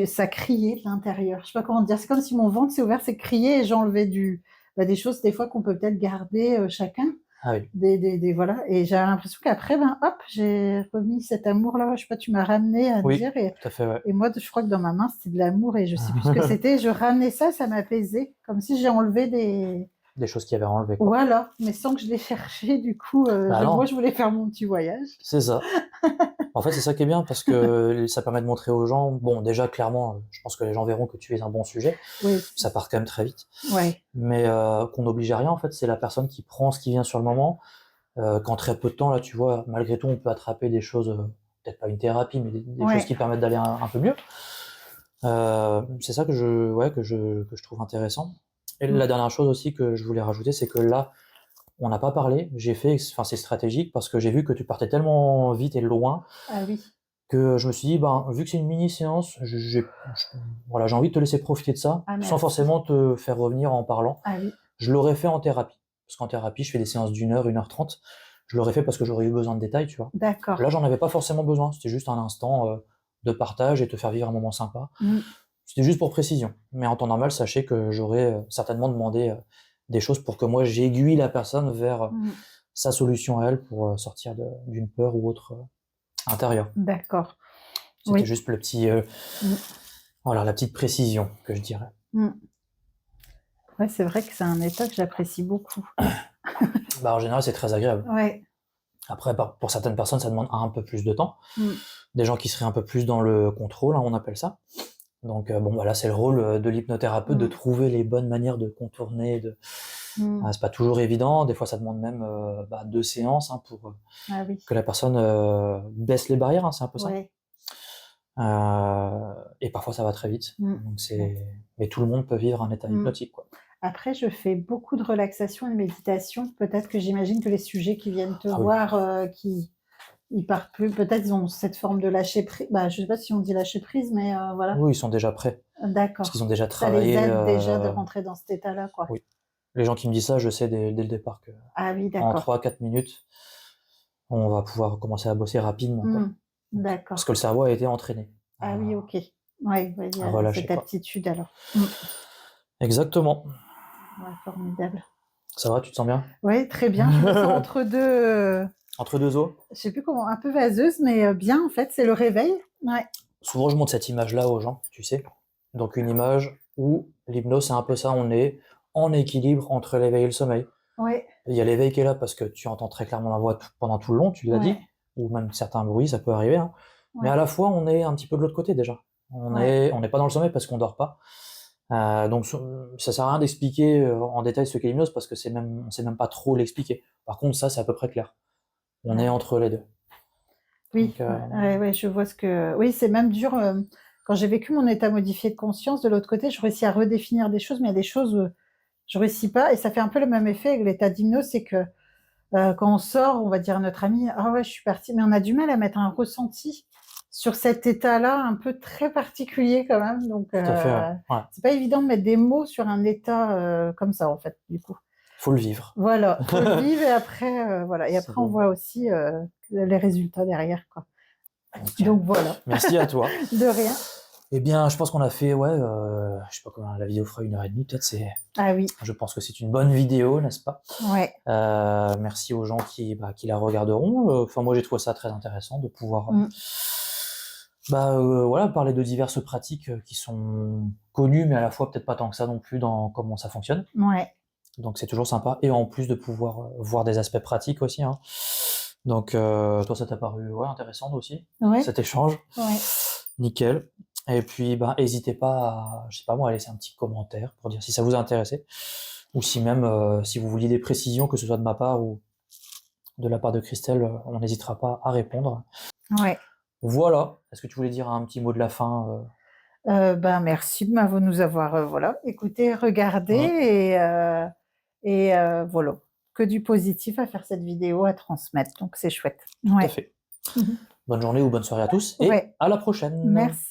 ça criait de l'intérieur. Je sais pas comment dire. C'est comme si mon ventre s'est ouvert, c'est crié et j'ai enlevé des choses des fois qu'on peut peut-être garder chacun. Ah oui. Voilà. Et j'ai l'impression qu'après, hop, j'ai remis cet amour-là. Je sais pas, tu m'as ramené à Oui, dire. tout à fait, ouais. Et moi, je crois que dans ma main, c'était de l'amour et je sais plus ce que c'était. Je ramenais ça, ça m'apaisait. Comme si j'ai enlevé des choses qui avaient enlevé, quoi. Voilà, mais sans que je les cherchais, du coup, moi, je voulais faire mon petit voyage. C'est ça. En fait, c'est ça qui est bien parce que ça permet de montrer aux gens, bon, déjà, clairement, je pense que les gens verront que tu es un bon sujet. Oui. Ça part quand même très vite. Ouais. Mais qu'on n'oblige à rien, en fait, c'est la personne qui prend ce qui vient sur le moment. Qu'en très peu de temps, là, tu vois, malgré tout, on peut attraper des choses, peut-être pas une thérapie, mais des choses qui permettent d'aller un peu mieux. C'est ça que je trouve intéressant. Et la dernière chose aussi que je voulais rajouter, c'est que là, on n'a pas parlé, c'est stratégique parce que j'ai vu que tu partais tellement vite et loin. Ah oui. Que je me suis dit, vu que c'est une mini-séance, j'ai envie de te laisser profiter de ça, sans forcément te faire revenir en parlant. Ah oui. Je l'aurais fait en thérapie, parce qu'en thérapie, je fais des séances d'1 heure, 1h30. Je l'aurais fait parce que j'aurais eu besoin de détails, tu vois. D'accord. Là, j'en avais pas forcément besoin, c'était juste un instant de partage et te faire vivre un moment sympa. C'était juste pour précision. Mais en temps normal, sachez que j'aurais certainement demandé des choses pour que moi j'aiguille la personne vers sa solution à elle pour sortir d'une peur ou autre intérieure. D'accord. C'était Oui. juste le petit, voilà, la petite précision que je dirais. Ouais, c'est vrai que c'est un état que j'apprécie beaucoup. Bah, en général, c'est très agréable. Ouais. Après, pour certaines personnes, ça demande un peu plus de temps. Des gens qui seraient un peu plus dans le contrôle, hein, on appelle ça. Donc, bon, voilà, c'est le rôle de l'hypnothérapeute de trouver les bonnes manières de contourner. C'est pas toujours évident. Des fois, ça demande même 2 séances hein, pour Ah oui. que la personne baisse les barrières. Hein, c'est un peu ça. Ouais. Et parfois, ça va très vite. Donc Ouais. Mais tout le monde peut vivre un état hypnotique, quoi. Après, je fais beaucoup de relaxation et de méditation. Peut-être que j'imagine que les sujets qui viennent te Ah oui. voir, ils partent plus. Peut-être ils ont cette forme de lâcher prise. Bah, je sais pas si on dit lâcher prise, mais voilà. Oui, ils sont déjà prêts. Parce D'accord. qu'ils ont déjà Ça les travaillé. aide déjà de rentrer dans cet état-là, quoi. Oui. Les gens qui me disent ça, je sais dès le départ que Ah oui, en d'accord. 3-4 minutes, on va pouvoir commencer à bosser rapidement, quoi. D'accord. Parce que le cerveau a été entraîné Ah oui, OK. Ouais, il y à a relâcher, cette quoi. aptitude alors. Exactement. Ouais, formidable. Ça va, tu te sens bien? Ouais, très bien. Je me sens entre 2, Entre 2 eaux? je sais plus comment, un peu vaseuse, mais bien en fait, c'est le réveil. Ouais. Souvent, je montre cette image-là aux gens, tu sais? Donc une image où l'hypnose, c'est un peu ça, on est en équilibre entre l'éveil et le sommeil. Ouais. Il y a l'éveil qui est là parce que tu entends très clairement la voix pendant tout le long, tu l'as dit, Ouais. ou même certains bruits, ça peut arriver, hein. Mais à Ouais. la fois, on est un petit peu de l'autre côté déjà. On n'est pas dans le sommeil parce qu'on dort pas. Donc ça sert à rien d'expliquer en détail ce qu'est l'hypnose parce que on sait même pas trop l'expliquer. Par contre, ça, c'est à peu près clair. On est entre les deux. Oui, Donc, ouais, je vois ce que oui, c'est même dur, quand j'ai vécu mon état modifié de conscience, de l'autre côté, je réussis à redéfinir des choses, mais il y a des choses, je réussis pas et ça fait un peu le même effet avec l'état d'hypnose, c'est que, quand on sort, on va dire à notre ami: «Ah ouais, je suis partie», mais on a du mal à mettre un ressenti sur cet état-là un peu très particulier quand même, donc tout à fait, ouais. c'est pas évident de mettre des mots sur un état, comme ça, en fait, du coup. Faut le vivre. Voilà, faut le vivre et après, voilà et après on voit aussi, les résultats derrière, quoi. Nickel. Donc voilà. Merci à toi. De rien. Eh bien, je pense qu'on a fait, ouais, je sais pas combien la vidéo fera 1h30 peut-être, Ah oui. je pense que c'est une bonne vidéo, n'est-ce pas? Ouais. Merci aux gens qui la regarderont. Enfin, moi, j'ai trouvé ça très intéressant de pouvoir, voilà, parler de diverses pratiques qui sont connues, mais à la fois peut-être pas tant que ça non plus dans comment ça fonctionne. Ouais. Donc c'est toujours sympa et en plus de pouvoir voir des aspects pratiques aussi, hein. Donc toi, ça t'a paru intéressant aussi, Ouais. cet échange? Ouais. Nickel. Et puis, hésitez pas à, je sais pas moi, à laisser un petit commentaire pour dire si ça vous a intéressé, ou si même si vous vouliez des précisions, que ce soit de ma part ou de la part de Christelle, on n'hésitera pas à répondre. Ouais. Voilà. Est-ce que tu voulais dire un petit mot de la fin? Merci de nous avoir, voilà, écoutés, regardés et voilà, que du positif à faire cette vidéo, à transmettre, donc c'est chouette. Tout à Ouais. fait. Bonne journée ou bonne soirée à tous et Ouais. à la prochaine. Merci.